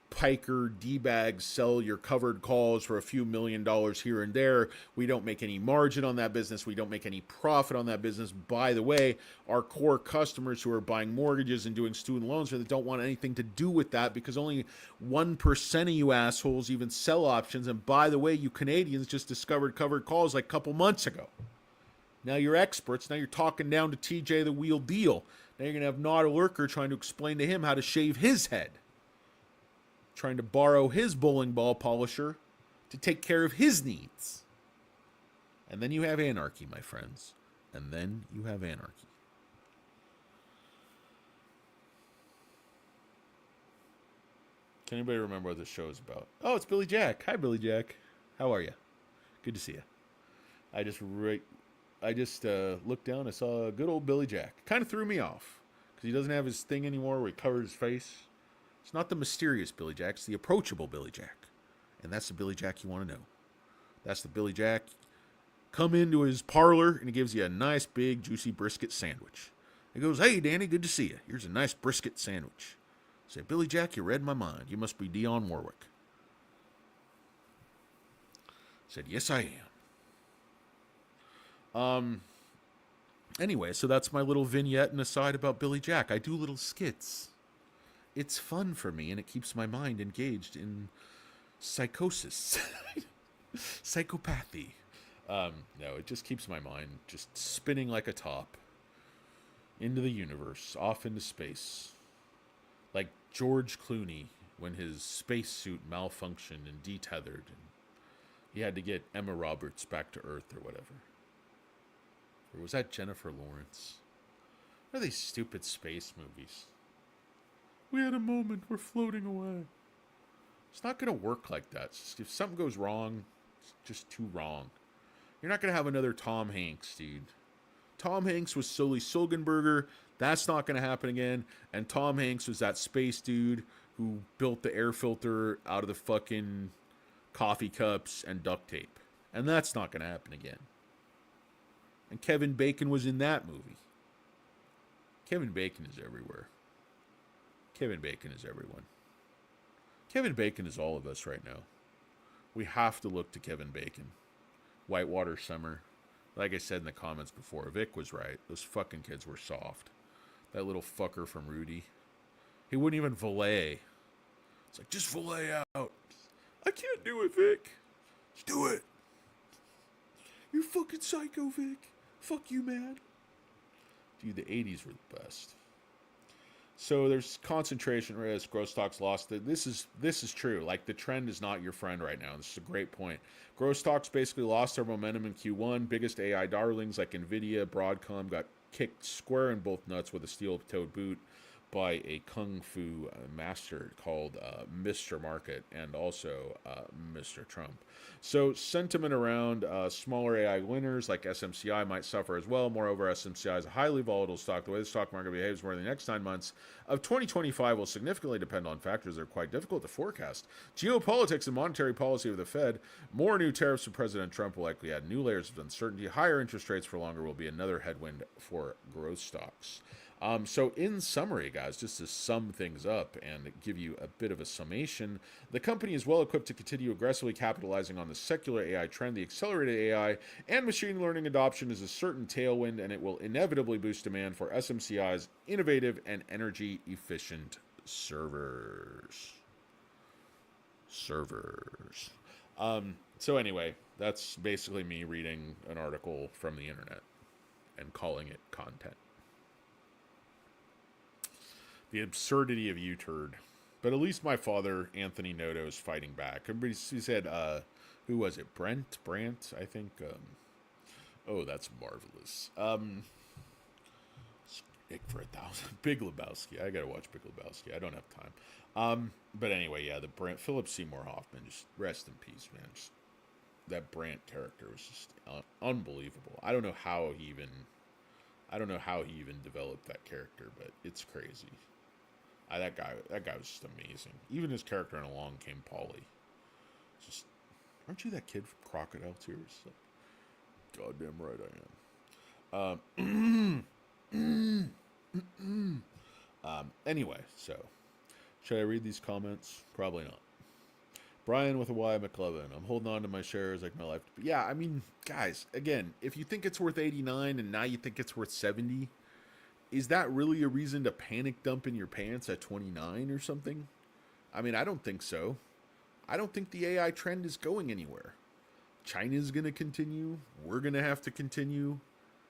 piker D-bags sell your covered calls for a few $1 million here and there. We don't make any margin on that business. We don't make any profit on that business. By the way, our core customers who are buying mortgages and doing student loans that don't want anything to do with that, because only 1% of you assholes even sell options. And by the way, you Canadians just discovered covered calls like a couple months ago. Now you're experts. Now you're talking down to TJ the Wheel Deal. Now you're going to have Nod Lurker trying to explain to him how to shave his head, trying to borrow his bowling ball polisher to take care of his needs. And then you have anarchy, my friends. And then you have anarchy. Can anybody remember what this show is about? Oh, it's Billy Jack. Hi, Billy Jack. How are you? Good to see you. I just looked down and saw good old Billy Jack. Kind of threw me off because he doesn't have his thing anymore where he covers his face. It's not the mysterious Billy Jack. It's the approachable Billy Jack. And that's the Billy Jack you want to know. That's the Billy Jack. Come into his parlor, and he gives you a nice, big, juicy brisket sandwich. He goes, hey, Danny, good to see you. Here's a nice brisket sandwich. I say, Billy Jack, you read my mind. You must be Dionne Warwick. I said, yes, I am. Anyway, so that's my little vignette and aside about Billy Jack. I do little skits. It's fun for me, and it keeps my mind engaged in psychosis. Psychopathy. No, it just keeps my mind just spinning like a top into the universe, off into space. Like George Clooney when his spacesuit malfunctioned and detethered, and he had to get Emma Roberts back to Earth or whatever. Or was that Jennifer Lawrence? What are these stupid space movies? We had a moment, we're floating away. It's not going to work like that. If something goes wrong, it's just too wrong. You're not going to have another Tom Hanks, dude. Tom Hanks was Sully Sulgenberger. That's not going to happen again. And Tom Hanks was that space dude who built the air filter out of the fucking coffee cups and duct tape. And that's not going to happen again. And Kevin Bacon was in that movie. Kevin Bacon is everywhere. Kevin Bacon is everyone. Kevin Bacon is all of us right now. We have to look to Kevin Bacon. Whitewater Summer. Like I said in the comments before, Vic was right. Those fucking kids were soft. That little fucker from Rudy. He wouldn't even valet. It's like, just valet out. I can't do it, Vic. Just do it. You're fucking psycho, Vic. Fuck you, man. Dude, the 80s were the best. So there's concentration risk, growth stocks lost. This is true. Like, the trend is not your friend right now. This is a great point. Growth stocks basically lost their momentum in Q1. Biggest AI darlings like Nvidia, Broadcom got kicked square in both nuts with a steel-toed boot by a kung fu master called Mr. Market and also Mr. Trump. So sentiment around smaller AI winners like SMCI might suffer as well. Moreover, SMCI is a highly volatile stock. The way the stock market behaves more than the next 9 months of 2025 will significantly depend on factors that are quite difficult to forecast. Geopolitics and monetary policy of the Fed, more new tariffs from President Trump will likely add new layers of uncertainty. Higher interest rates for longer will be another headwind for growth stocks. So in summary, guys, just to sum things up and give you a bit of a summation, the company is well equipped to continue aggressively capitalizing on the secular AI trend. The accelerated AI and machine learning adoption is a certain tailwind, and it will inevitably boost demand for SMCI's innovative and energy-efficient servers. So anyway, that's basically me reading an article from the internet and calling it content. The absurdity of U-turd. But at least my father, Anthony Noto, is fighting back. Everybody, he said, who was it? Brandt, I think. Oh, that's marvelous. Stick for 1,000. Big Lebowski. I gotta watch Big Lebowski. I don't have time. But anyway, yeah, the Philip Seymour Hoffman, just rest in peace, man. Just, that Brandt character was just unbelievable. I don't know how he even developed that character, but it's crazy. That guy was just amazing. Even his character in Along Came Polly. Just, aren't you that kid from Crocodile Tears? Goddamn right I am. Anyway, so should I read these comments? Probably not. Brian with a Y McLovin. I'm holding on to my shares like my life. But yeah, I mean, guys, again, if you think it's worth 89 and now you think it's worth 70, is that really a reason to panic dump in your pants at 29 or something? I mean, I don't think so. I don't think the AI trend is going anywhere. China's going to continue. We're going to have to continue.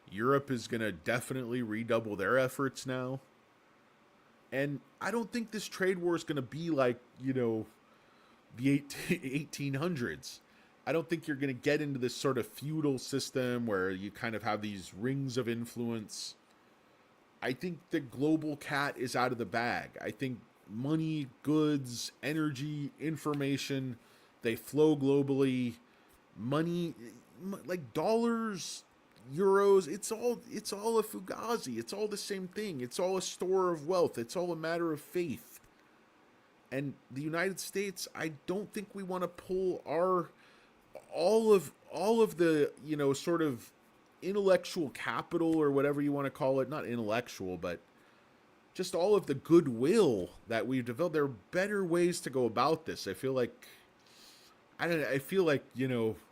Europe is going to definitely redouble their efforts now. And I don't think this trade war is going to be like, the 1800s. I don't think you're going to get into this sort of feudal system where you kind of have these rings of influence. I think the global cat is out of the bag. I think money, goods, energy, information, they flow globally. Money, like dollars, euros, it's all a fugazi. It's all the same thing. It's all a store of wealth. It's all a matter of faith. And the United States, I don't think we want to pull all of the, sort of intellectual capital or whatever you want to call it. Not intellectual, but just all of the goodwill that we've developed. There are better ways to go about this. I feel like,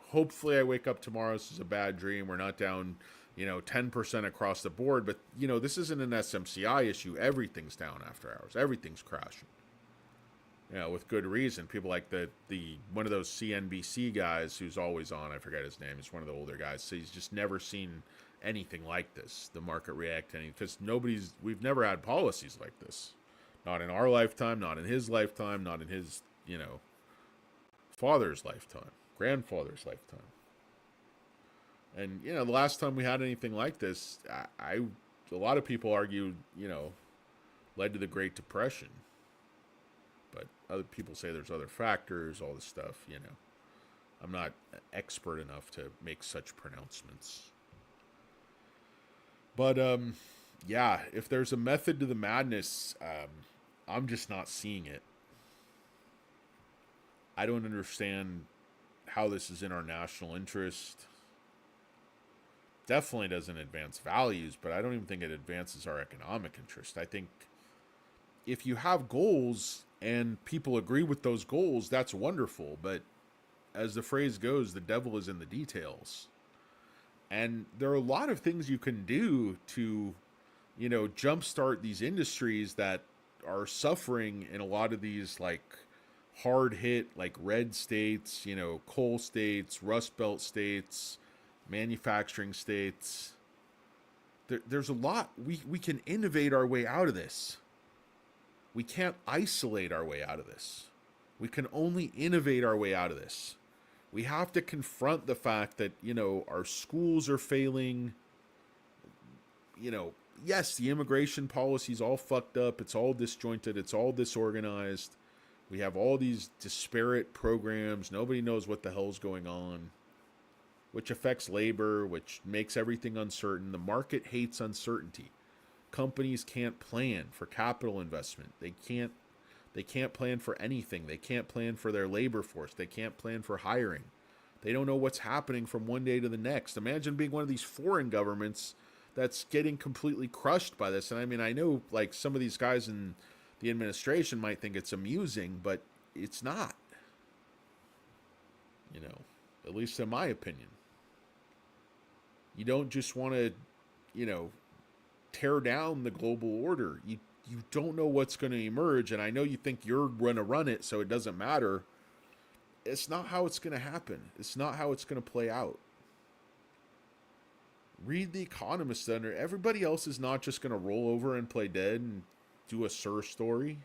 hopefully I wake up tomorrow. This is a bad dream. We're not down, 10% across the board. But, this isn't an SMCI issue. Everything's down after hours. Everything's crashing. With good reason. People like the one of those CNBC guys who's always on, I forget his name, he's one of the older guys, so he's just never seen anything like this, the market react to anything, because we've never had policies like this. Not in our lifetime, not in his lifetime, not in his, father's lifetime, grandfather's lifetime. And, the last time we had anything like this, a lot of people argue, led to the Great Depression. But other people say there's other factors, all this stuff, I'm not expert enough to make such pronouncements. But, yeah, if there's a method to the madness, I'm just not seeing it. I don't understand how this is in our national interest. Definitely doesn't advance values, but I don't even think it advances our economic interest. I think if you have goals and people agree with those goals, that's wonderful. But as the phrase goes, the devil is in the details. And there are a lot of things you can do to, jumpstart these industries that are suffering in a lot of these like hard hit, like red states, coal states, rust belt states, manufacturing states. There's a lot we can innovate our way out of this. We can't isolate our way out of this. We can only innovate our way out of this. We have to confront the fact that, our schools are failing. Yes, the immigration policy is all fucked up. It's all disjointed. It's all disorganized. We have all these disparate programs. Nobody knows what the hell's going on, which affects labor, which makes everything uncertain. The market hates uncertainty. Companies can't plan for capital investment. They can't plan for anything. They can't plan for their labor force. They can't plan for hiring. They don't know what's happening from one day to the next. Imagine being one of these foreign governments that's getting completely crushed by this. And I mean, I know like some of these guys in the administration might think it's amusing, but it's not. At least in my opinion. You don't just want to, tear down the global order. You don't know what's going to emerge, and I know you think you're going to run it, so it doesn't matter. It's not how it's going to happen. It's not how it's going to play out. Read The Economist Center. Everybody else is not just going to roll over and play dead and do a Sir story.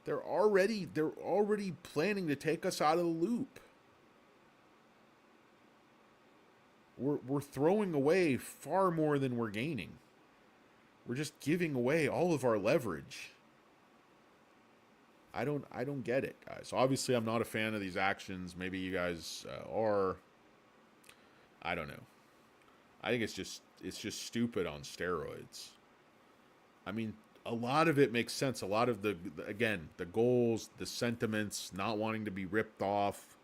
They're already planning to take us out of the loop. We're throwing away far more than we're gaining. We're just giving away all of our leverage. I don't get it, guys. Obviously, I'm not a fan of these actions. Maybe you guys are. I don't know. I think it's just stupid on steroids. I mean, a lot of it makes sense. A lot of the goals, the sentiments, not wanting to be ripped off,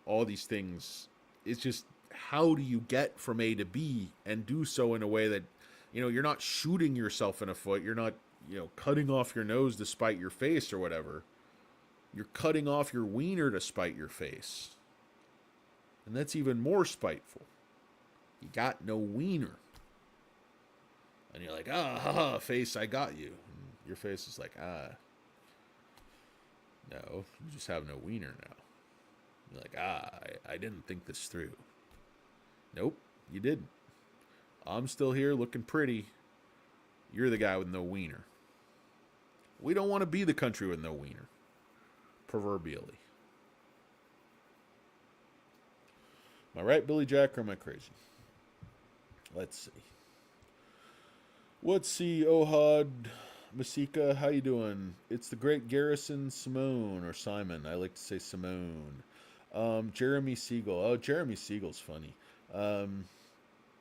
all these things. It's just, how do you get from A to B and do so in a way that, you're not shooting yourself in the foot. You're not, cutting off your nose to spite your face or whatever. You're cutting off your wiener to spite your face. And that's even more spiteful. You got no wiener. And you're like, face, I got you. And your face is like, no, you just have no wiener now. You're like, I didn't think this through. Nope, you didn't. I'm still here looking pretty. You're the guy with no wiener. We don't want to be the country with no wiener. Proverbially. Am I right, Billy Jack, or am I crazy? Let's see. Ohad Masika, how you doing? It's the great Garrison Simone, or Simon. I like to say Simone. Jeremy Siegel. Oh, Jeremy Siegel's funny.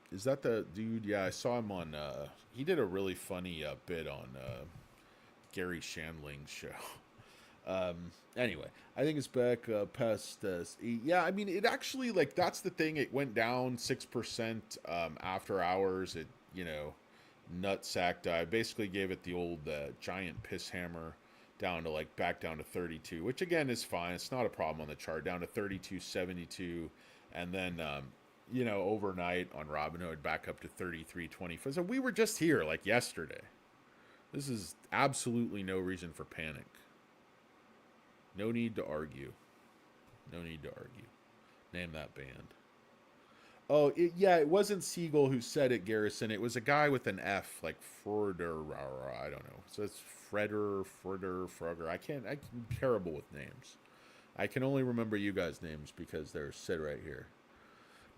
Is that the dude? Yeah, I saw him on, he did a really funny bit on Gary Shandling's show. Anyway, I think it's back past, yeah, I mean, it actually, like, that's the thing. It went down 6% after hours. It, nutsack dive. Basically gave it the old giant piss hammer down to, like, back down to 32, which again is fine. It's not a problem on the chart. Down to 32.72, and then overnight on Robinhood back up to 33.24. So we were just here like yesterday. This is absolutely no reason for panic. No need to argue. Name that band. Oh, it wasn't Siegel who said it, Garrison. It was a guy with an F, like Froder, I don't know. So it's Frogger. I'm terrible with names. I can only remember you guys' names because they're sit right here.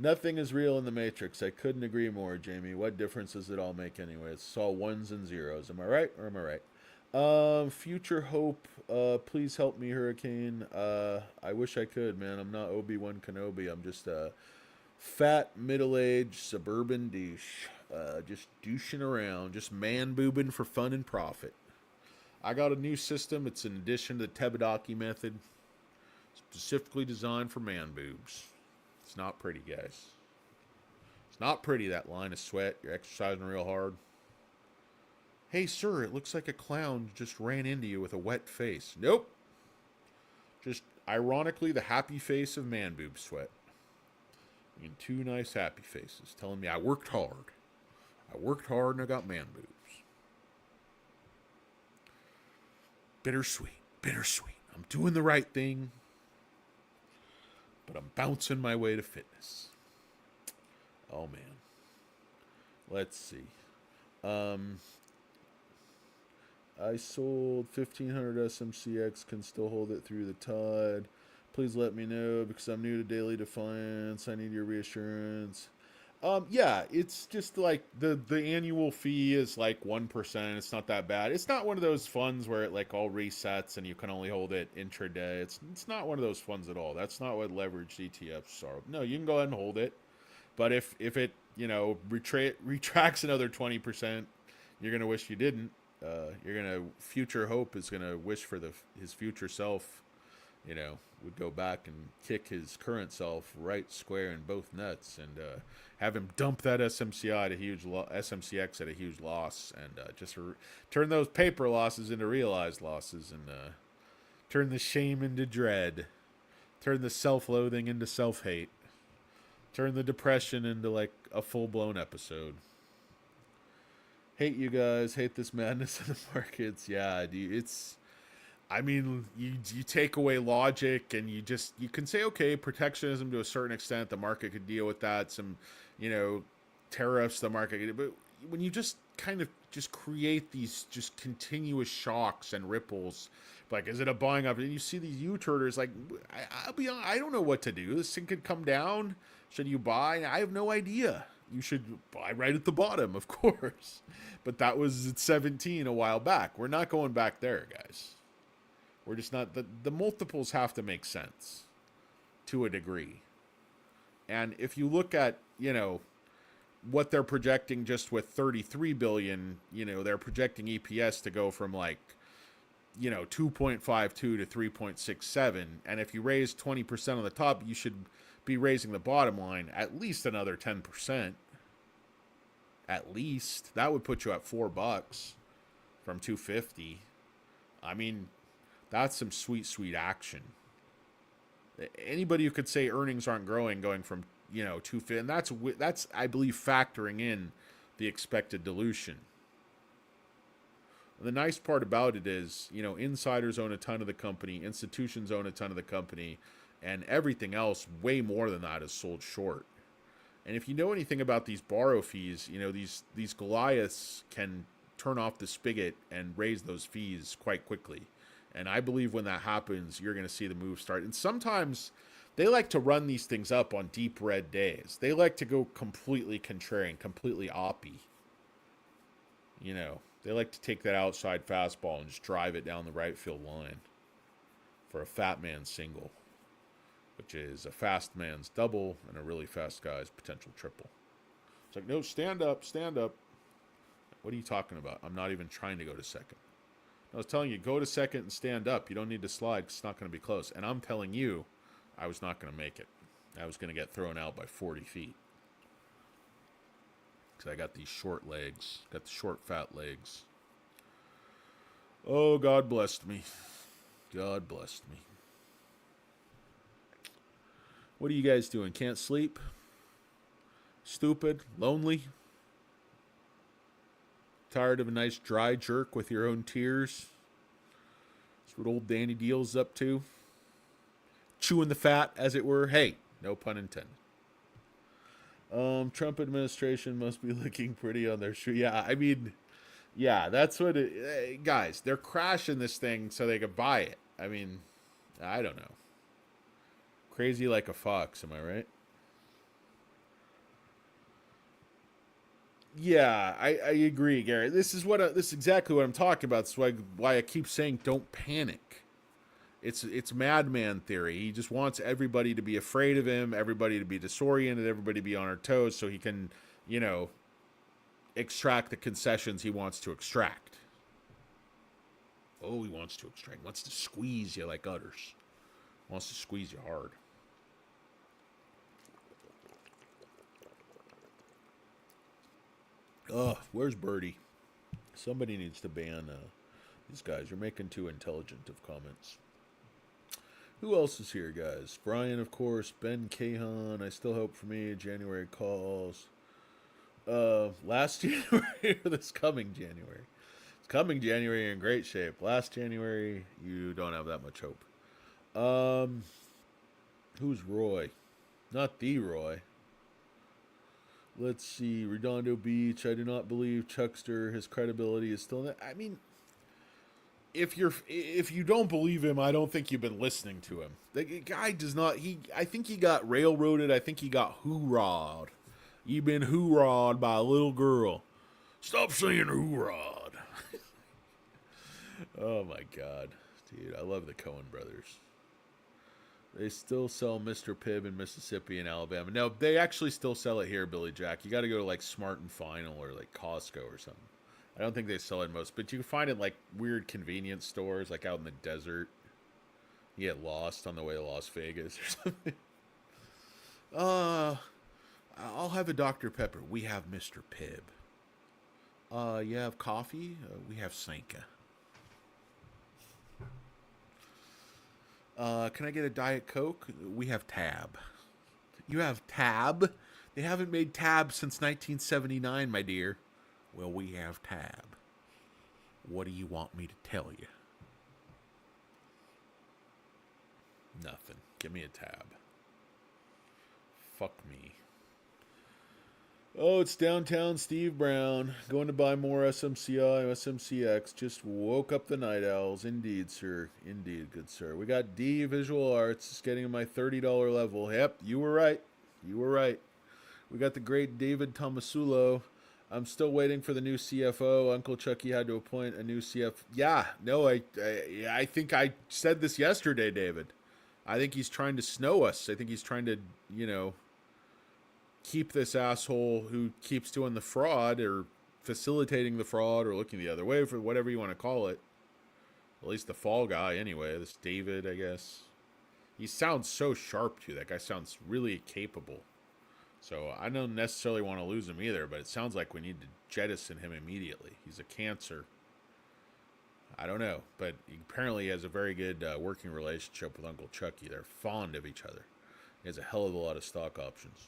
Nothing is real in the Matrix. I couldn't agree more, Jamie. What difference does it all make anyway? It's all ones and zeros. Am I right or am I right? Future Hope. Please help me, Hurricane. I wish I could, man. I'm not Obi-Wan Kenobi. I'm just a fat, middle-aged, suburban douche. Just douching around. Just man-boobing for fun and profit. I got a new system. It's an addition to the Tebedaki method. Specifically designed for man-boobs. It's not pretty, guys. It's not pretty, that line of sweat. You're exercising real hard. Hey, sir, it looks like a clown just ran into you with a wet face. Nope. Just ironically, the happy face of man boob sweat. And two nice happy faces telling me I worked hard. I worked hard and I got man boobs. Bittersweet, bittersweet. I'm doing the right thing, but I'm bouncing my way to fitness. Oh, man. Let's see. I sold 1,500 SMCX, can still hold it through the tide. Please let me know because I'm new to daily defiance. I need your reassurance. Yeah, it's just like the annual fee is like 1%. It's not that bad. It's not one of those funds where it like all resets and you can only hold it intraday. It's not one of those funds at all. That's not what leveraged ETFs are. No, you can go ahead and hold it, but if it retracts another 20%, you're gonna wish you didn't. Future hope is gonna wish for his future self, would go back and kick his current self right square in both nuts and have him dump that SMCX at a huge loss and turn those paper losses into realized losses and turn the shame into dread, turn the self-loathing into self-hate, turn the depression into like a full-blown episode. Hate you guys, hate this madness in the markets. Yeah, dude, you take away logic and you can say, okay, protectionism to a certain extent, the market could deal with that. Some, tariffs, the market could, but when you just kind of just create these just continuous shocks and ripples, like, is it a buying up? And you see these U-turners, like, I'll be honest, I don't know what to do. This thing could come down. Should you buy? I have no idea. You should buy right at the bottom, of course. But that was at 17 a while back. We're not going back there, guys. We're just not. The multiples have to make sense to a degree. And if you look at, what they're projecting just with 33 billion, they're projecting EPS to go from like, 2.52 to 3.67. And if you raise 20% on the top, you should be raising the bottom line at least another 10%. At least that would put you at $4 from 250. I mean, that's some sweet action. Anybody who could say earnings aren't growing, going from 250, and that's I believe factoring in the expected dilution. The nice part about it is, insiders own a ton of the company, institutions own a ton of the company, and everything else, way more than that, is sold short. And if you know anything about these borrow fees, these Goliaths can turn off the spigot and raise those fees quite quickly. And I believe when that happens, you're going to see the move start. And sometimes they like to run these things up on deep red days. They like to go completely contrarian, completely oppy. They like to take that outside fastball and just drive it down the right field line for a fat man single, which is a fast man's double and a really fast guy's potential triple. It's like, no, stand up. What are you talking about? I'm not even trying to go to second. I was telling you, go to second and stand up. You don't need to slide because it's not going to be close. And I'm telling you, I was not going to make it. I was going to get thrown out by 40 feet. Because I got these short legs. Got the short, fat legs. Oh, God blessed me. God blessed me. What are you guys doing? Can't sleep? Stupid? Lonely? Tired of a nice dry jerk with your own tears? That's what old Danny Deal's up to. Chewing the fat, as it were. Hey, no pun intended. Trump administration must be looking pretty on their shoe. Yeah, that's what it... guys, they're crashing this thing so they could buy it. I don't know. Crazy like a fox, am I right? Yeah, I agree, Gary. This is exactly what I'm talking about. That's why I keep saying don't panic. It's madman theory. He just wants everybody to be afraid of him, everybody to be disoriented, everybody to be on their toes, so he can, extract the concessions he wants to extract. Oh, he wants to extract. He wants to squeeze you like udders. He wants to squeeze you hard. Where's Birdie? Somebody needs to ban these guys. You're making too intelligent of comments. Who else is here, guys? Brian, of course. Ben Cahan. I still hope for me. January calls. Last January or this coming January? It's coming January, you're in great shape. Last January, you don't have that much hope. Who's Roy? Not the Roy. Let's see. Redondo Beach. I do not believe Chuckster. His credibility is still. I mean, if you don't believe him, I don't think you've been listening to him. The guy does not. I think he got railroaded. I think he got hoorah'd. You've been hoorah'd by a little girl. Stop saying hoorah'd. Oh my god, dude! I love the Coen brothers. They still sell Mr. Pibb in Mississippi and Alabama. No, they actually still sell it here, Billy Jack. You got to go to like Smart and Final or like Costco or something. I don't think they sell it most, but you can find it like weird convenience stores, like out in the desert. You get lost on the way to Las Vegas or something. I'll have a Dr. Pepper. We have Mr. Pibb. You have coffee? We have Sanka. Can I get a Diet Coke? We have Tab. You have Tab? They haven't made Tab since 1979, my dear. Well, we have Tab. What do you want me to tell you? Nothing. Give me a Tab. Fuck me. Oh, it's downtown Steve Brown. Going to buy more SMCI, SMCX. Just woke up the night owls. Indeed, sir. Indeed, good sir. We got D Visual Arts. It's getting in my $30 level. Yep, you were right. You were right. We got the great David Tomasulo. I'm still waiting for the new CFO. Uncle Chucky had to appoint a new CFO. Yeah, no, I think I said this yesterday, David. I think he's trying to snow us. I think he's trying to, keep this asshole who keeps doing the fraud or facilitating the fraud or looking the other way, for whatever you want to call it. At least the fall guy, anyway. This David, I guess. He sounds so sharp, too. That guy sounds really capable. So I don't necessarily want to lose him either, but it sounds like we need to jettison him immediately. He's a cancer. I don't know, but apparently he has a very good working relationship with Uncle Chucky. They're fond of each other. He has a hell of a lot of stock options.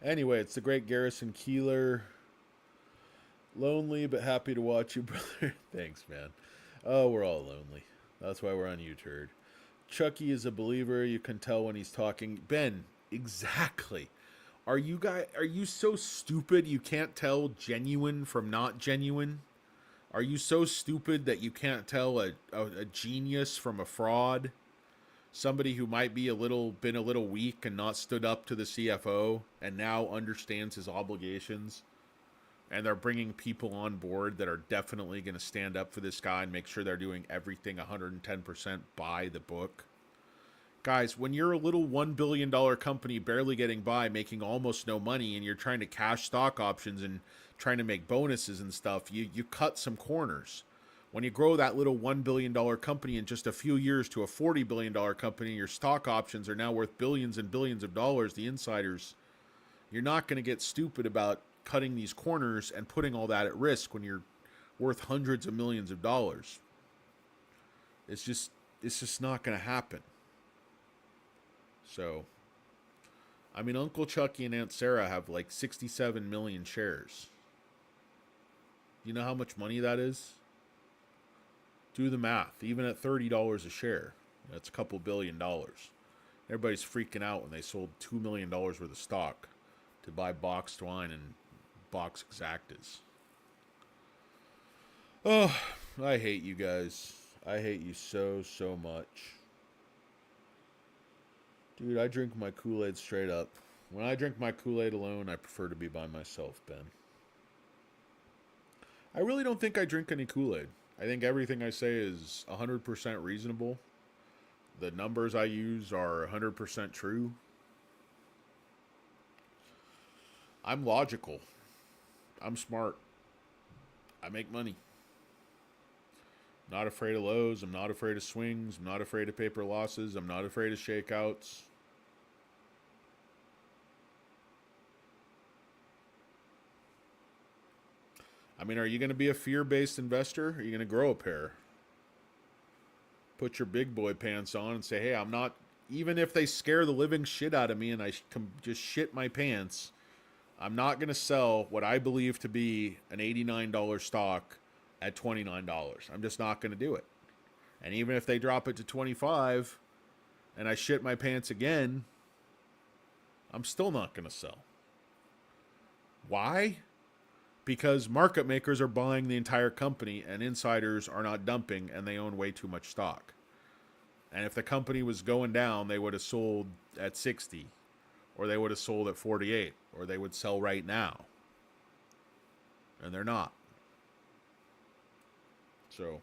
Anyway, it's the great Garrison Keeler. Lonely, but happy to watch you, brother. Thanks, man. Oh, we're all lonely. That's why we're on YouTube. Chucky is a believer. You can tell when he's talking. Ben, exactly. Are you so stupid you can't tell genuine from not genuine? Are you so stupid that you can't tell a genius from a fraud? Somebody who might be been a little weak and not stood up to the CFO and now understands his obligations, and they're bringing people on board that are definitely going to stand up for this guy and make sure they're doing everything 110% by the book. Guys, when you're a little $1 billion company barely getting by, making almost no money, and you're trying to cash stock options and trying to make bonuses and stuff, you cut some corners. When you grow that little $1 billion company in just a few years to a $40 billion company, your stock options are now worth billions and billions of dollars, the insiders, you're not going to get stupid about cutting these corners and putting all that at risk when you're worth hundreds of millions of dollars. It's just not going to happen. So, I mean, Uncle Chucky and Aunt Sarah have like 67 million shares. You know how much money that is? Do the math. Even at $30 a share, that's a couple $1 billion. Everybody's freaking out when they sold $2 million worth of stock to buy boxed wine and box exactas. Oh, I hate you guys. I hate you so, so much. Dude, I drink my Kool-Aid straight up. When I drink my Kool-Aid alone, I prefer to be by myself, Ben. I really don't think I drink any Kool-Aid. I think everything I say is 100% reasonable. The numbers I use are 100% true. I'm logical. I'm smart. I make money. Not afraid of lows. I'm not afraid of swings. I'm not afraid of paper losses. I'm not afraid of shakeouts. I mean, are you going to be a fear-based investor? Or are you going to grow a pair? Put your big boy pants on and say, hey, I'm not, even if they scare the living shit out of me and I just shit my pants, I'm not going to sell what I believe to be an $89 stock at $29. I'm just not going to do it. And even if they drop it to 25 and I shit my pants again, I'm still not going to sell. Why? Because market makers are buying the entire company and insiders are not dumping and they own way too much stock. And if the company was going down, they would have sold at 60, or they would have sold at 48, or they would sell right now. And they're not. So,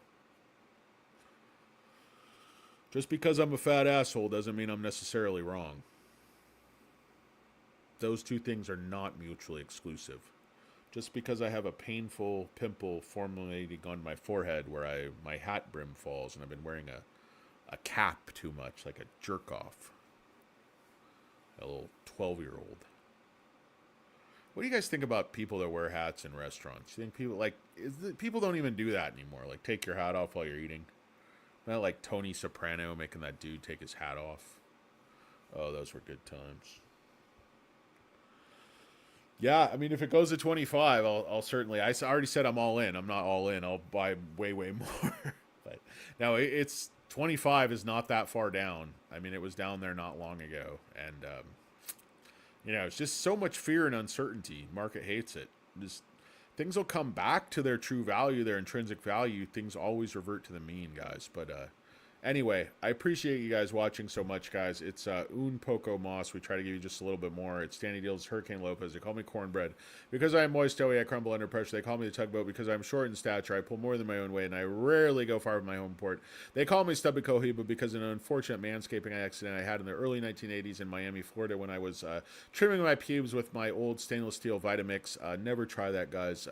just because I'm a fat asshole doesn't mean I'm necessarily wrong. Those two things are not mutually exclusive. Just because I have a painful pimple formulating on my forehead where my hat brim falls and I've been wearing a cap too much, like a jerk off. A little 12-year-old. What do you guys think about people that wear hats in restaurants? You think people people don't even do that anymore? Like, take your hat off while you're eating. Not like Tony Soprano making that dude take his hat off. Oh, those were good times. Yeah, I mean, if it goes to 25, I'll certainly. I already said I'm all in. I'm not all in. I'll buy way more. But no, it's 25 is not that far down. I mean, it was down there not long ago, and it's just so much fear and uncertainty. Market hates it. Just things will come back to their true value, their intrinsic value. Things always revert to the mean, guys. But anyway, I appreciate you guys watching so much, guys. It's Un Poco Moss. We try to give you just a little bit more. It's Danny Deals, Hurricane Lopez. They call me Cornbread. Because I am moist, doughy, I crumble under pressure. They call me the tugboat because I'm short in stature. I pull more than my own weight, and I rarely go far from my home port. They call me Stubby Cohiba because of an unfortunate manscaping accident I had in the early 1980s in Miami, Florida, when I was trimming my pubes with my old stainless steel Vitamix. Never try that, guys.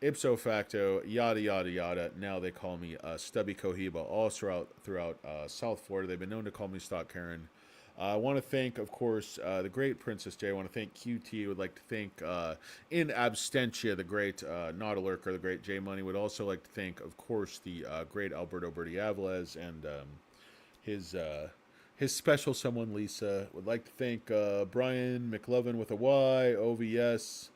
Ipso facto, yada, yada, yada. Now they call me Stubby Cohiba all throughout South Florida. They've been known to call me Stock Karen. I want to thank, of course, the great Princess J. I want to thank QT. I would like to thank, in absentia, the great Not a Lurker, the great J Money. Would also like to thank, of course, the great Alberto Berti Avilés and his special someone, Lisa. Would like to thank Brian McLovin with a Y, OVS.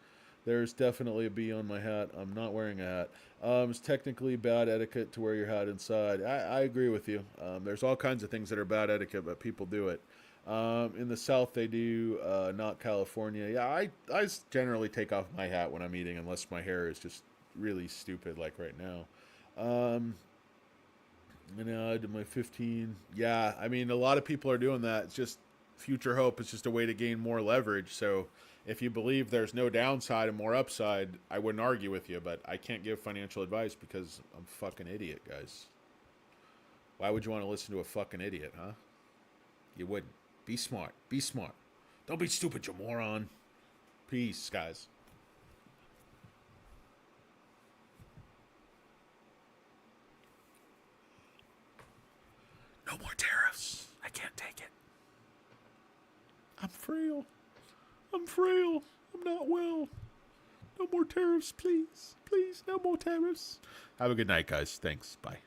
There's definitely a B on my hat. I'm not wearing a hat. It's technically bad etiquette to wear your hat inside. I agree with you. There's all kinds of things that are bad etiquette, but people do it. In the South, they do, not California. Yeah, I generally take off my hat when I'm eating, unless my hair is just really stupid, like right now. I did my 15. Yeah, I mean, a lot of people are doing that. It's just future hope. It's just a way to gain more leverage. So if you believe there's no downside and more upside, I wouldn't argue with you, but I can't give financial advice because I'm a fucking idiot, guys. Why would you want to listen to a fucking idiot, huh? You wouldn't. Be smart. Be smart. Don't be stupid, you moron. Peace, guys. No more tariffs. I can't take it. I'm frail. I'm frail. I'm not well. No more tariffs, please. Please, no more tariffs. Have a good night, guys. Thanks. Bye.